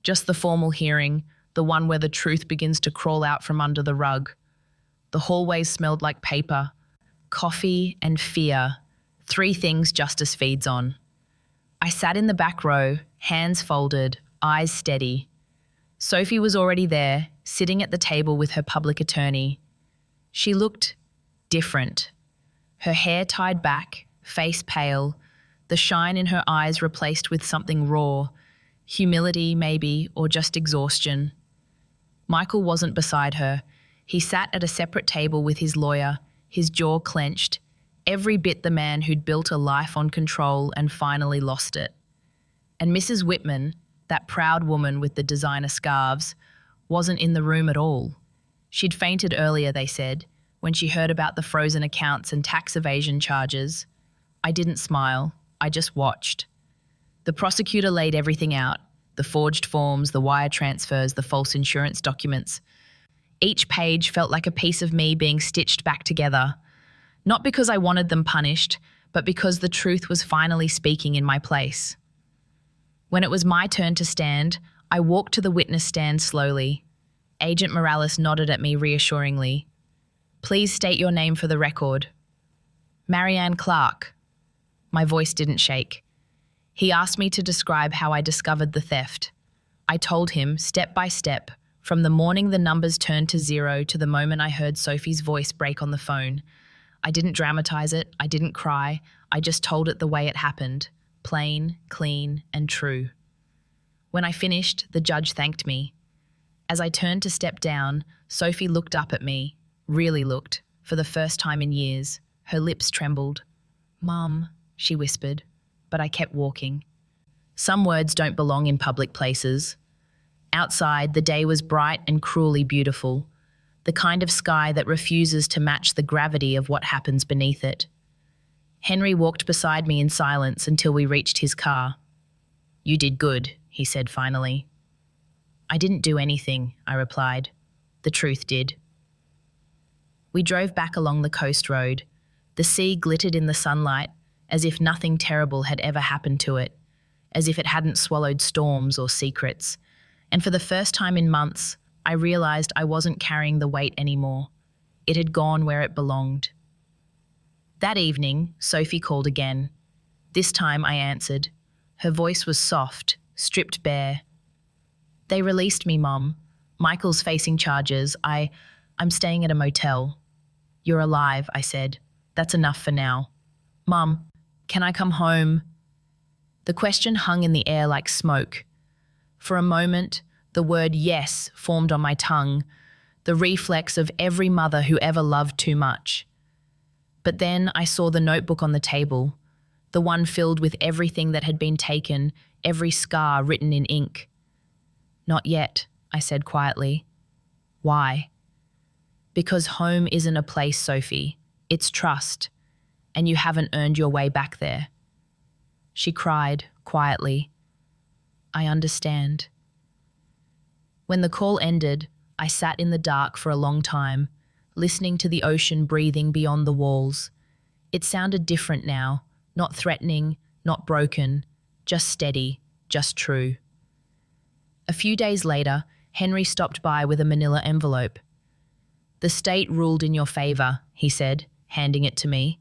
Just the formal hearing, the one where the truth begins to crawl out from under the rug. The hallways smelled like paper, coffee and fear, 3 things justice feeds on. I sat in the back row, hands folded, eyes steady. Sophie was already there, sitting at the table with her public attorney. She looked different. Her hair tied back, face pale, the shine in her eyes replaced with something raw, humility maybe, or just exhaustion. Michael wasn't beside her. He sat at a separate table with his lawyer, his jaw clenched, every bit the man who'd built a life on control and finally lost it. And Mrs. Whitman, that proud woman with the designer scarves, wasn't in the room at all. She'd fainted earlier, they said, when she heard about the frozen accounts and tax evasion charges. I didn't smile, I just watched. The prosecutor laid everything out, the forged forms, the wire transfers, the false insurance documents. Each page felt like a piece of me being stitched back together. Not because I wanted them punished, but because the truth was finally speaking in my place. When it was my turn to stand, I walked to the witness stand slowly. Agent Morales nodded at me reassuringly. "Please state your name for the record." "Marianne Clark." My voice didn't shake. He asked me to describe how I discovered the theft. I told him, step by step, from the morning the numbers turned to 0 to the moment I heard Sophie's voice break on the phone. I didn't dramatize it, I didn't cry, I just told it the way it happened. Plain, clean, and true. When I finished, the judge thanked me. As I turned to step down, Sophie looked up at me, really looked, for the first time in years. Her lips trembled. "Mum," she whispered, but I kept walking. Some words don't belong in public places. Outside, the day was bright and cruelly beautiful, the kind of sky that refuses to match the gravity of what happens beneath it. Henry walked beside me in silence until we reached his car. "You did good," he said finally. I didn't do anything, I replied. The truth did. We drove back along the coast road. The sea glittered in the sunlight, as if nothing terrible had ever happened to it, as if it hadn't swallowed storms or secrets. And for the first time in months, I realized I wasn't carrying the weight anymore. It had gone where it belonged. That evening, Sophie called again. This time I answered. Her voice was soft, stripped bare. They released me, Mum. Michael's facing charges. I'm staying at a motel. You're alive, I said. That's enough for now. Mum, can I come home? The question hung in the air like smoke. For a moment, the word yes formed on my tongue, the reflex of every mother who ever loved too much. But then I saw the notebook on the table, the one filled with everything that had been taken, every scar written in ink. Not yet, I said quietly. Why? Because home isn't a place, Sophie. It's trust, and you haven't earned your way back there. She cried quietly. I understand. When the call ended, I sat in the dark for a long time, listening to the ocean breathing beyond the walls. It sounded different now, not threatening, not broken, just steady, just true. A few days later, Henry stopped by with a manila envelope. The state ruled in your favor, he said, handing it to me.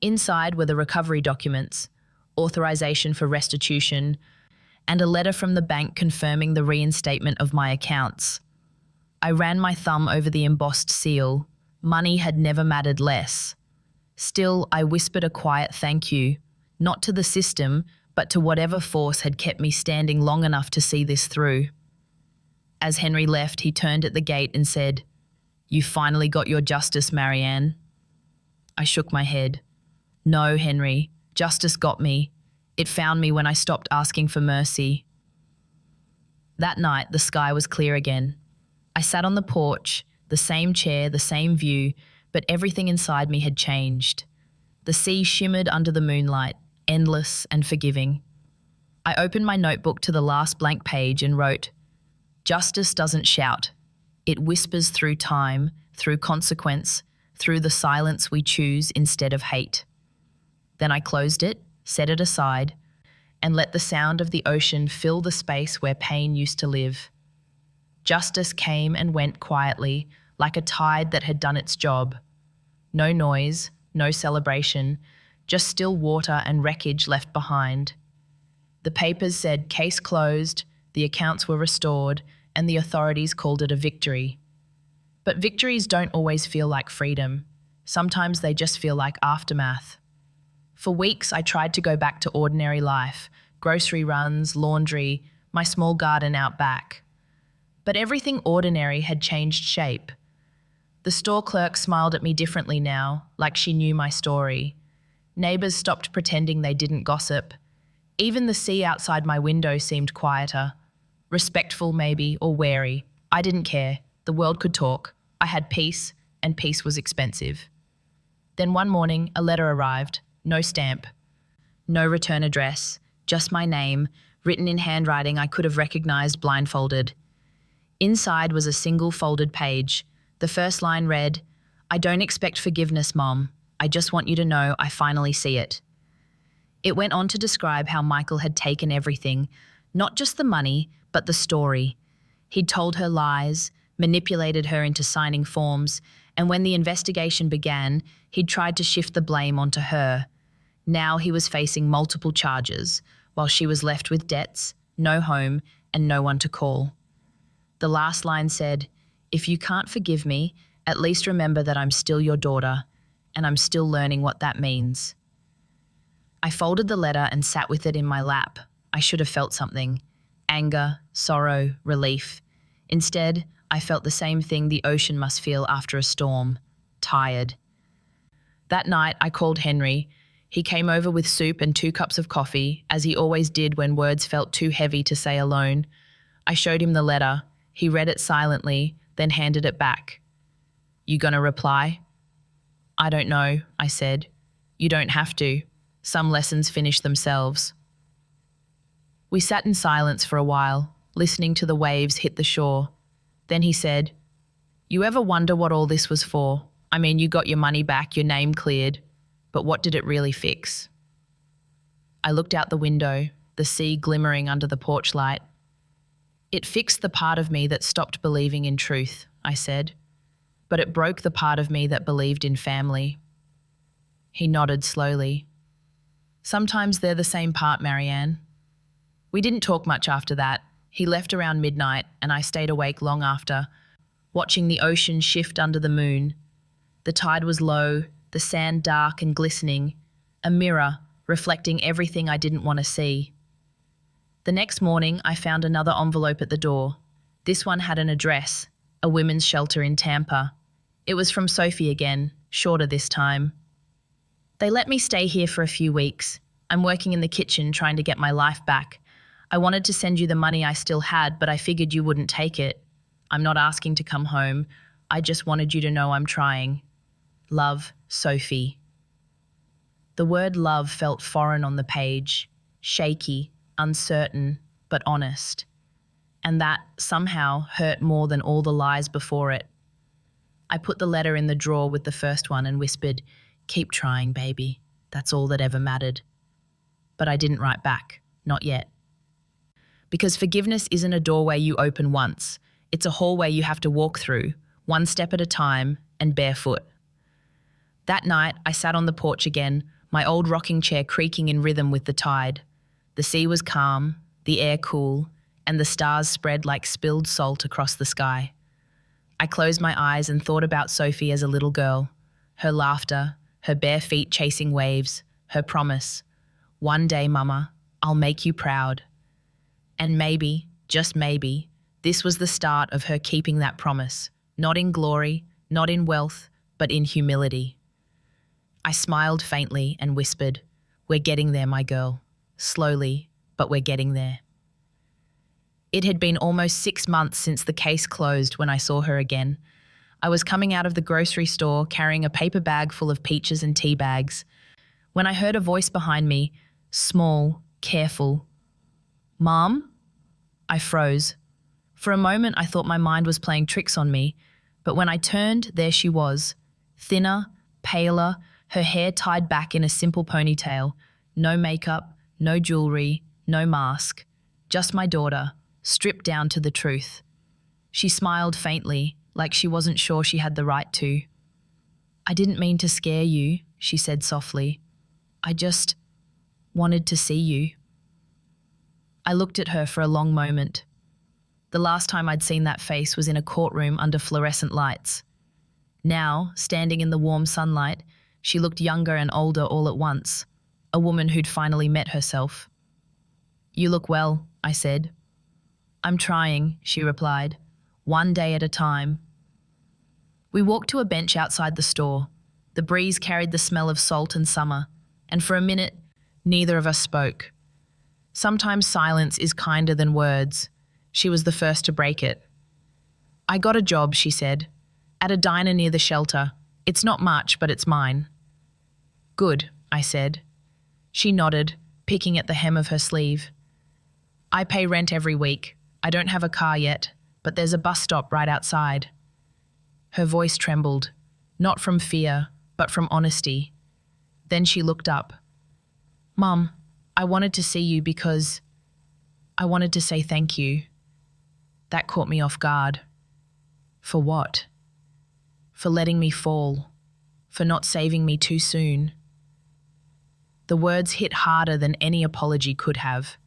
Inside were the recovery documents, authorization for restitution, and a letter from the bank confirming the reinstatement of my accounts. I ran my thumb over the embossed seal. Money had never mattered less. Still, I whispered a quiet thank you, not to the system, but to whatever force had kept me standing long enough to see this through. As Henry left, he turned at the gate and said, You finally got your justice, Marianne. I shook my head. No, Henry, justice got me. It found me when I stopped asking for mercy. That night, the sky was clear again. I sat on the porch, the same chair, the same view, but everything inside me had changed. The sea shimmered under the moonlight, endless and forgiving. I opened my notebook to the last blank page and wrote, Justice doesn't shout. It whispers through time, through consequence, through the silence we choose instead of hate. Then I closed it, set it aside, and let the sound of the ocean fill the space where pain used to live. Justice came and went quietly, like a tide that had done its job. No noise, no celebration, just still water and wreckage left behind. The papers said case closed, the accounts were restored, and the authorities called it a victory. But victories don't always feel like freedom. Sometimes they just feel like aftermath. For weeks, I tried to go back to ordinary life, grocery runs, laundry, my small garden out back. But everything ordinary had changed shape. The store clerk smiled at me differently now, like she knew my story. Neighbours stopped pretending they didn't gossip. Even the sea outside my window seemed quieter. Respectful maybe, or wary. I didn't care. The world could talk. I had peace, and peace was expensive. Then one morning, a letter arrived. No stamp. No return address. Just my name, written in handwriting I could have recognized blindfolded. Inside was a single folded page. The first line read, I don't expect forgiveness, Mom. I just want you to know I finally see it. It went on to describe how Michael had taken everything, not just the money, but the story. He'd told her lies, manipulated her into signing forms, and when the investigation began, he'd tried to shift the blame onto her. Now he was facing multiple charges, while she was left with debts, no home, and no one to call. The last line said, If you can't forgive me, at least remember that I'm still your daughter, and I'm still learning what that means. I folded the letter and sat with it in my lap. I should have felt something. Anger, sorrow, relief. Instead, I felt the same thing the ocean must feel after a storm. Tired. That night, I called Henry. He came over with soup and 2 cups of coffee, as he always did when words felt too heavy to say alone. I showed him the letter. He read it silently, then handed it back. You gonna reply? I don't know, I said. You don't have to. Some lessons finish themselves. We sat in silence for a while, listening to the waves hit the shore. Then he said, "You ever wonder what all this was for? I mean, you got your money back, your name cleared, but what did it really fix?" I looked out the window, the sea glimmering under the porch light. "It fixed the part of me that stopped believing in truth," I said, "but it broke the part of me that believed in family." He nodded slowly. "Sometimes they're the same part, Marianne." We didn't talk much after that. He left around midnight, and I stayed awake long after, watching the ocean shift under the moon. The tide was low, the sand dark and glistening, a mirror reflecting everything I didn't want to see. The next morning, I found another envelope at the door. This one had an address, a women's shelter in Tampa. It was from Sophie again, shorter this time. "They let me stay here for a few weeks. I'm working in the kitchen trying to get my life back. I wanted to send you the money I still had, but I figured you wouldn't take it. I'm not asking to come home. I just wanted you to know I'm trying. Love, Sophie." The word love felt foreign on the page, shaky, uncertain, but honest. And that, somehow, hurt more than all the lies before it. I put the letter in the drawer with the first one and whispered, "Keep trying, baby. That's all that ever mattered." But I didn't write back, not yet. Because forgiveness isn't a doorway you open once. It's a hallway you have to walk through, one step at a time and barefoot. That night, I sat on the porch again, my old rocking chair creaking in rhythm with the tide. The sea was calm, the air cool, and the stars spread like spilled salt across the sky. I closed my eyes and thought about Sophie as a little girl, her laughter, her bare feet chasing waves, her promise, "One day, Mama, I'll make you proud." And maybe, just maybe, this was the start of her keeping that promise, not in glory, not in wealth, but in humility. I smiled faintly and whispered, "We're getting there, my girl. Slowly, but we're getting there." It had been almost 6 months since the case closed when I saw her again. I was coming out of the grocery store carrying a paper bag full of peaches and tea bags, when I heard a voice behind me, small, careful. "Mom?" I froze. For a moment, I thought my mind was playing tricks on me, but when I turned, there she was, thinner, paler, her hair tied back in a simple ponytail, no makeup, no jewelry, no mask, just my daughter, stripped down to the truth. She smiled faintly, like she wasn't sure she had the right to. "I didn't mean to scare you," she said softly. "I just wanted to see you." I looked at her for a long moment. The last time I'd seen that face was in a courtroom under fluorescent lights. Now, standing in the warm sunlight, she looked younger and older all at once, a woman who'd finally met herself. "You look well," I said. "I'm trying," she replied, "one day at a time." We walked to a bench outside the store. The breeze carried the smell of salt and summer, and for a minute, neither of us spoke. Sometimes silence is kinder than words. She was the first to break it. "I got a job," she said, "at a diner near the shelter. It's not much, but it's mine." "Good," I said. She nodded, picking at the hem of her sleeve. "I pay rent every week. I don't have a car yet, but there's a bus stop right outside." Her voice trembled, not from fear, but from honesty. Then she looked up. "Mum, I wanted to see you because I wanted to say thank you." That caught me off guard. For what? For letting me fall, for not saving me too soon. The words hit harder than any apology could have.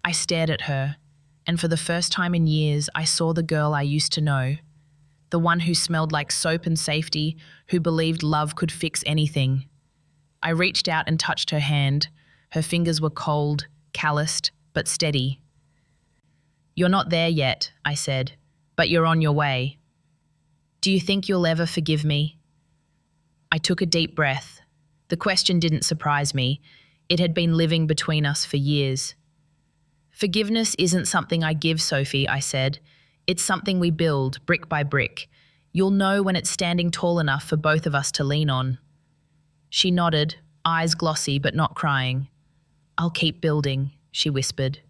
I stared at her, and for the first time in years, I saw the girl I used to know, the one who smelled like soap and safety, who believed love could fix anything. I reached out and touched her hand. Her fingers were cold, calloused, but steady. "You're not there yet," I said, "but you're on your way. Do you think you'll ever forgive me?" I took a deep breath. The question didn't surprise me. It had been living between us for years. "Forgiveness isn't something I give, Sophie," I said. "It's something we build, brick by brick. You'll know when it's standing tall enough for both of us to lean on." She nodded, eyes glossy but not crying. "I'll keep building," she whispered.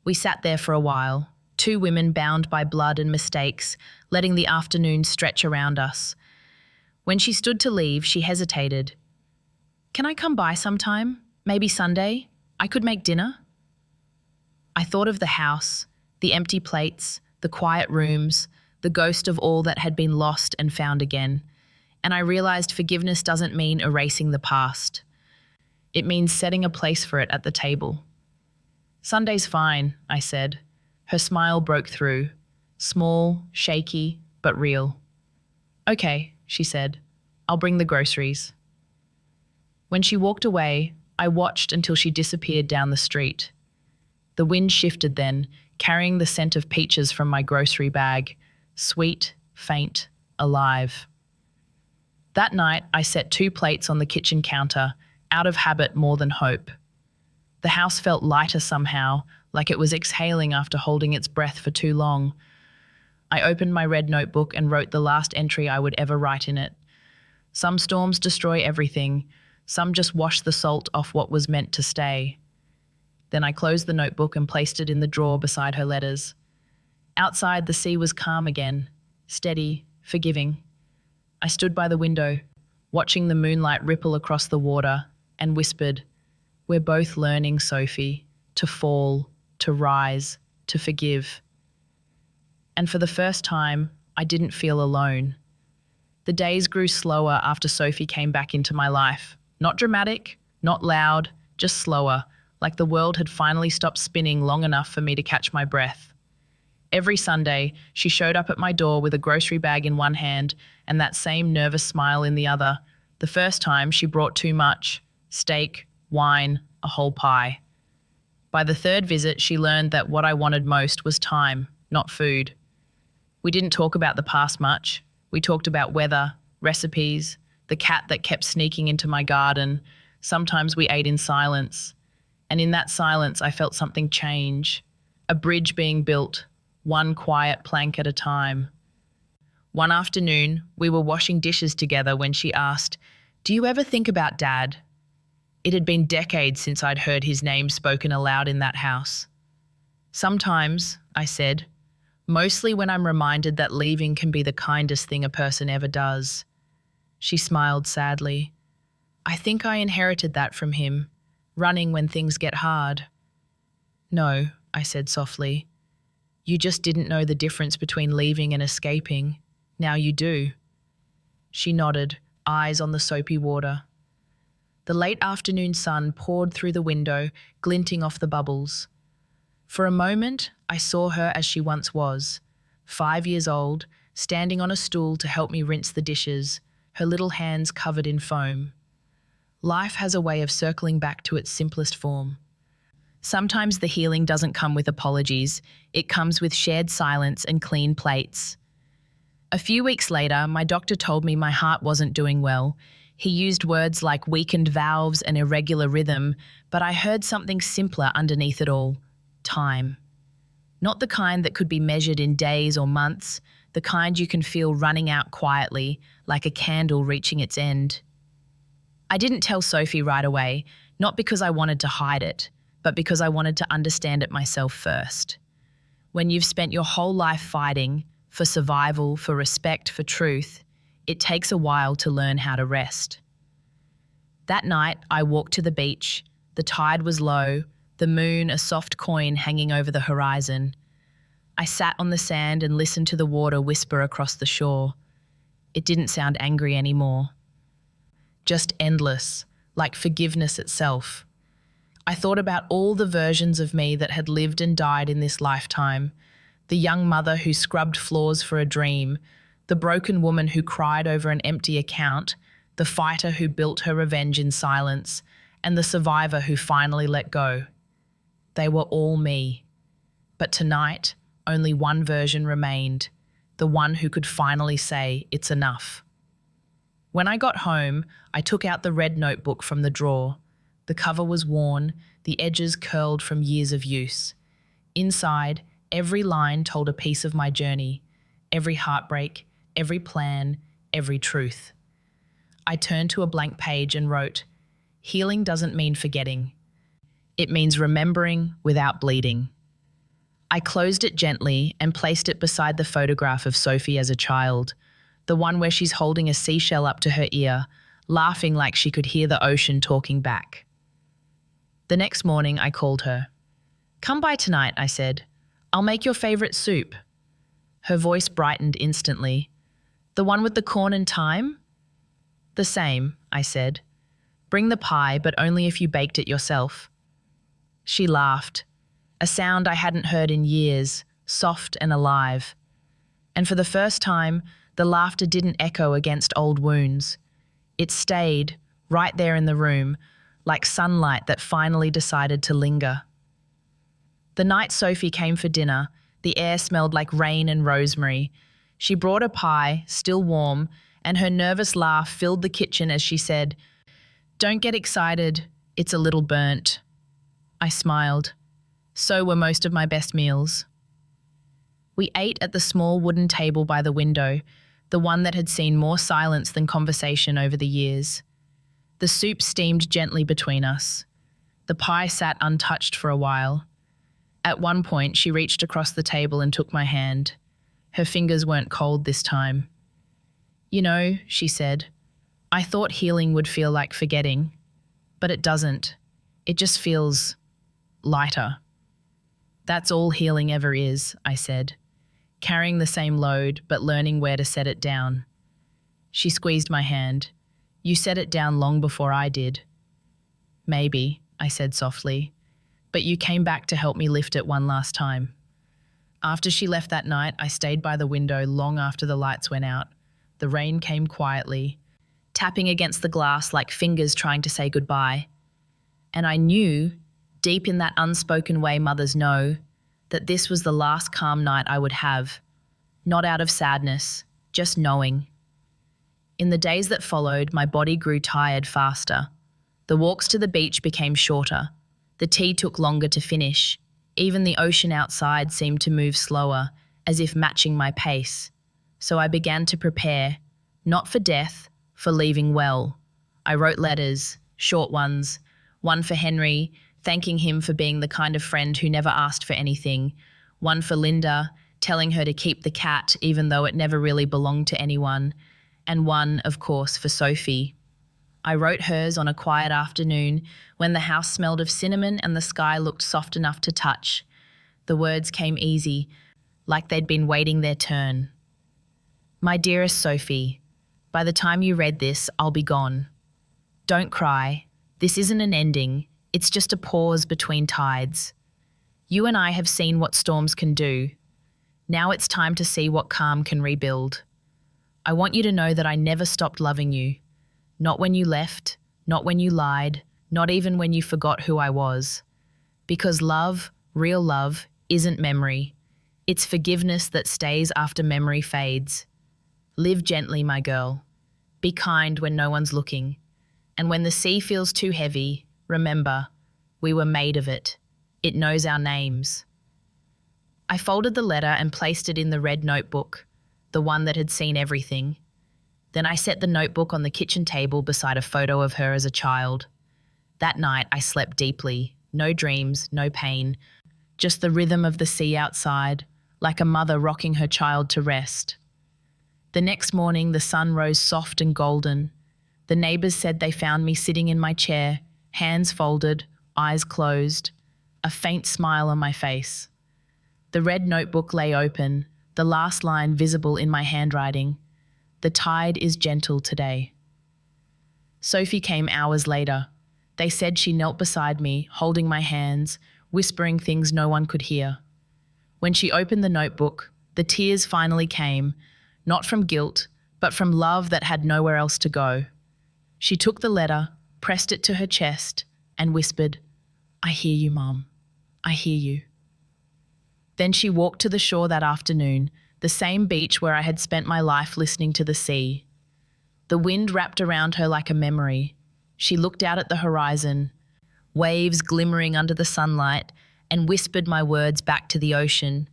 We sat there for a while, two women bound by blood and mistakes, letting the afternoon stretch around us. When she stood to leave, she hesitated. "Can I come by sometime? Maybe Sunday? I could make dinner." I thought of the house, the empty plates, the quiet rooms, the ghost of all that had been lost and found again, and I realized forgiveness doesn't mean erasing the past. It means setting a place for it at the table. "Sunday's fine," I said. Her smile broke through, small, shaky, but real. "Okay," she said. "I'll bring the groceries." When she walked away, I watched until she disappeared down the street. The wind shifted then, carrying the scent of peaches from my grocery bag, sweet, faint, alive. That night, I set 2 plates on the kitchen counter, out of habit more than hope. The house felt lighter somehow, like it was exhaling after holding its breath for too long. I opened my red notebook and wrote the last entry I would ever write in it. Some storms destroy everything, some just wash the salt off what was meant to stay. Then I closed the notebook and placed it in the drawer beside her letters. Outside, the sea was calm again, steady, forgiving. I stood by the window, watching the moonlight ripple across the water, and whispered, "We're both learning, Sophie, to fall, to rise, to forgive." And for the first time, I didn't feel alone. The days grew slower after Sophie came back into my life. Not dramatic, not loud, just slower, like the world had finally stopped spinning long enough for me to catch my breath. Every Sunday, she showed up at my door with a grocery bag in one hand and that same nervous smile in the other. The first time, she brought too much: steak, wine, a whole pie. By the third visit, she learned that what I wanted most was time, not food. We didn't talk about the past much. We talked about weather, recipes, the cat that kept sneaking into my garden. Sometimes we ate in silence. And in that silence, I felt something change. A bridge being built, one quiet plank at a time. One afternoon, we were washing dishes together when she asked, "Do you ever think about Dad?" It had been decades since I'd heard his name spoken aloud in that house. "Sometimes," I said, "mostly when I'm reminded that leaving can be the kindest thing a person ever does." She smiled sadly. "I think I inherited that from him, running when things get hard." "No," I said softly. "You just didn't know the difference between leaving and escaping. Now you do." She nodded, eyes on the soapy water. The late afternoon sun poured through the window, glinting off the bubbles. For a moment, I saw her as she once was, 5 years old, standing on a stool to help me rinse the dishes, her little hands covered in foam. Life has a way of circling back to its simplest form. Sometimes the healing doesn't come with apologies, it comes with shared silence and clean plates. A few weeks later, my doctor told me my heart wasn't doing well. He used words like weakened valves and irregular rhythm, but I heard something simpler underneath it all: time. Not the kind that could be measured in days or months, the kind you can feel running out quietly, like a candle reaching its end. I didn't tell Sophie right away, not because I wanted to hide it, but because I wanted to understand it myself first. When you've spent your whole life fighting for survival, for respect, for truth, it takes a while to learn how to rest. That night, I walked to the beach. The tide was low, the moon a soft coin hanging over the horizon. I sat on the sand and listened to the water whisper across the shore. It didn't sound angry anymore. Just endless, like forgiveness itself. I thought about all the versions of me that had lived and died in this lifetime. The young mother who scrubbed floors for a dream, the broken woman who cried over an empty account, the fighter who built her revenge in silence, and the survivor who finally let go. They were all me. But tonight, only one version remained, the one who could finally say, "It's enough." When I got home, I took out the red notebook from the drawer. The cover was worn, the edges curled from years of use. Inside, every line told a piece of my journey, every heartbreak, every plan, every truth. I turned to a blank page and wrote, "Healing doesn't mean forgetting. It means remembering without bleeding." I closed it gently and placed it beside the photograph of Sophie as a child, the one where she's holding a seashell up to her ear, laughing like she could hear the ocean talking back. The next morning, I called her. "Come by tonight," I said. "I'll make your favorite soup." Her voice brightened instantly. "The one with the corn and thyme?" "The same," I said. "Bring the pie, but only if you baked it yourself." She laughed, a sound I hadn't heard in years, soft and alive. And for the first time, the laughter didn't echo against old wounds. It stayed, right there in the room, like sunlight that finally decided to linger. The night Sophie came for dinner, the air smelled like rain and rosemary. She brought a pie, still warm, and her nervous laugh filled the kitchen as she said, "Don't get excited, it's a little burnt." I smiled. So were most of my best meals. We ate at the small wooden table by the window, the one that had seen more silence than conversation over the years. The soup steamed gently between us. The pie sat untouched for a while. At one point, she reached across the table and took my hand. Her fingers weren't cold this time. "You know," she said, "I thought healing would feel like forgetting, but it doesn't. It just feels lighter." "That's all healing ever is," I said, carrying the same load but learning where to set it down. She squeezed my hand. "You set it down long before I did." "Maybe," I said softly, "but you came back to help me lift it one last time." After she left that night, I stayed by the window long after the lights went out. The rain came quietly, tapping against the glass like fingers trying to say goodbye. And I knew, deep in that unspoken way mothers know, that this was the last calm night I would have. Not out of sadness, just knowing. In the days that followed, my body grew tired faster. The walks to the beach became shorter. The tea took longer to finish. Even the ocean outside seemed to move slower, as if matching my pace. So I began to prepare, not for death, for leaving well. I wrote letters, short ones, one for Henry, thanking him for being the kind of friend who never asked for anything, one for Linda, telling her to keep the cat even though it never really belonged to anyone, and one, of course, for Sophie. I wrote hers on a quiet afternoon when the house smelled of cinnamon and the sky looked soft enough to touch. The words came easy, like they'd been waiting their turn. "My dearest Sophie, by the time you read this, I'll be gone. Don't cry. This isn't an ending. It's just a pause between tides. You and I have seen what storms can do. Now it's time to see what calm can rebuild. I want you to know that I never stopped loving you. Not when you left, not when you lied, not even when you forgot who I was. Because love, real love, isn't memory. It's forgiveness that stays after memory fades. Live gently, my girl. Be kind when no one's looking. And when the sea feels too heavy, remember, we were made of it. It knows our names." I folded the letter and placed it in the red notebook, the one that had seen everything. Then I set the notebook on the kitchen table beside a photo of her as a child. That night I slept deeply, no dreams, no pain, just the rhythm of the sea outside, like a mother rocking her child to rest. The next morning the sun rose soft and golden. The neighbours said they found me sitting in my chair, hands folded, eyes closed, a faint smile on my face. The red notebook lay open, the last line visible in my handwriting. "The tide is gentle today." Sophie came hours later. They said she knelt beside me, holding my hands, whispering things no one could hear. When she opened the notebook, the tears finally came, not from guilt, but from love that had nowhere else to go. She took the letter, pressed it to her chest, and whispered, "I hear you, Mom. I hear you." Then she walked to the shore that afternoon, the same beach where I had spent my life listening to the sea. The wind wrapped around her like a memory. She looked out at the horizon, waves glimmering under the sunlight, and whispered my words back to the ocean.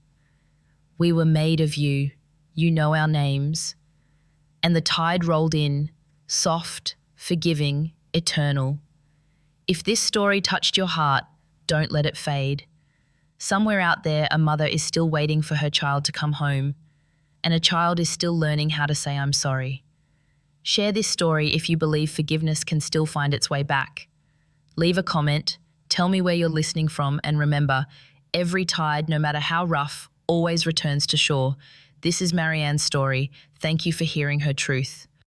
"We were made of you. You know our names." And the tide rolled in, soft, forgiving, eternal. If this story touched your heart, don't let it fade. Somewhere out there, a mother is still waiting for her child to come home, and a child is still learning how to say I'm sorry. Share this story if you believe forgiveness can still find its way back. Leave a comment, tell me where you're listening from, and remember, every tide, no matter how rough, always returns to shore. This is Marianne's story. Thank you for hearing her truth.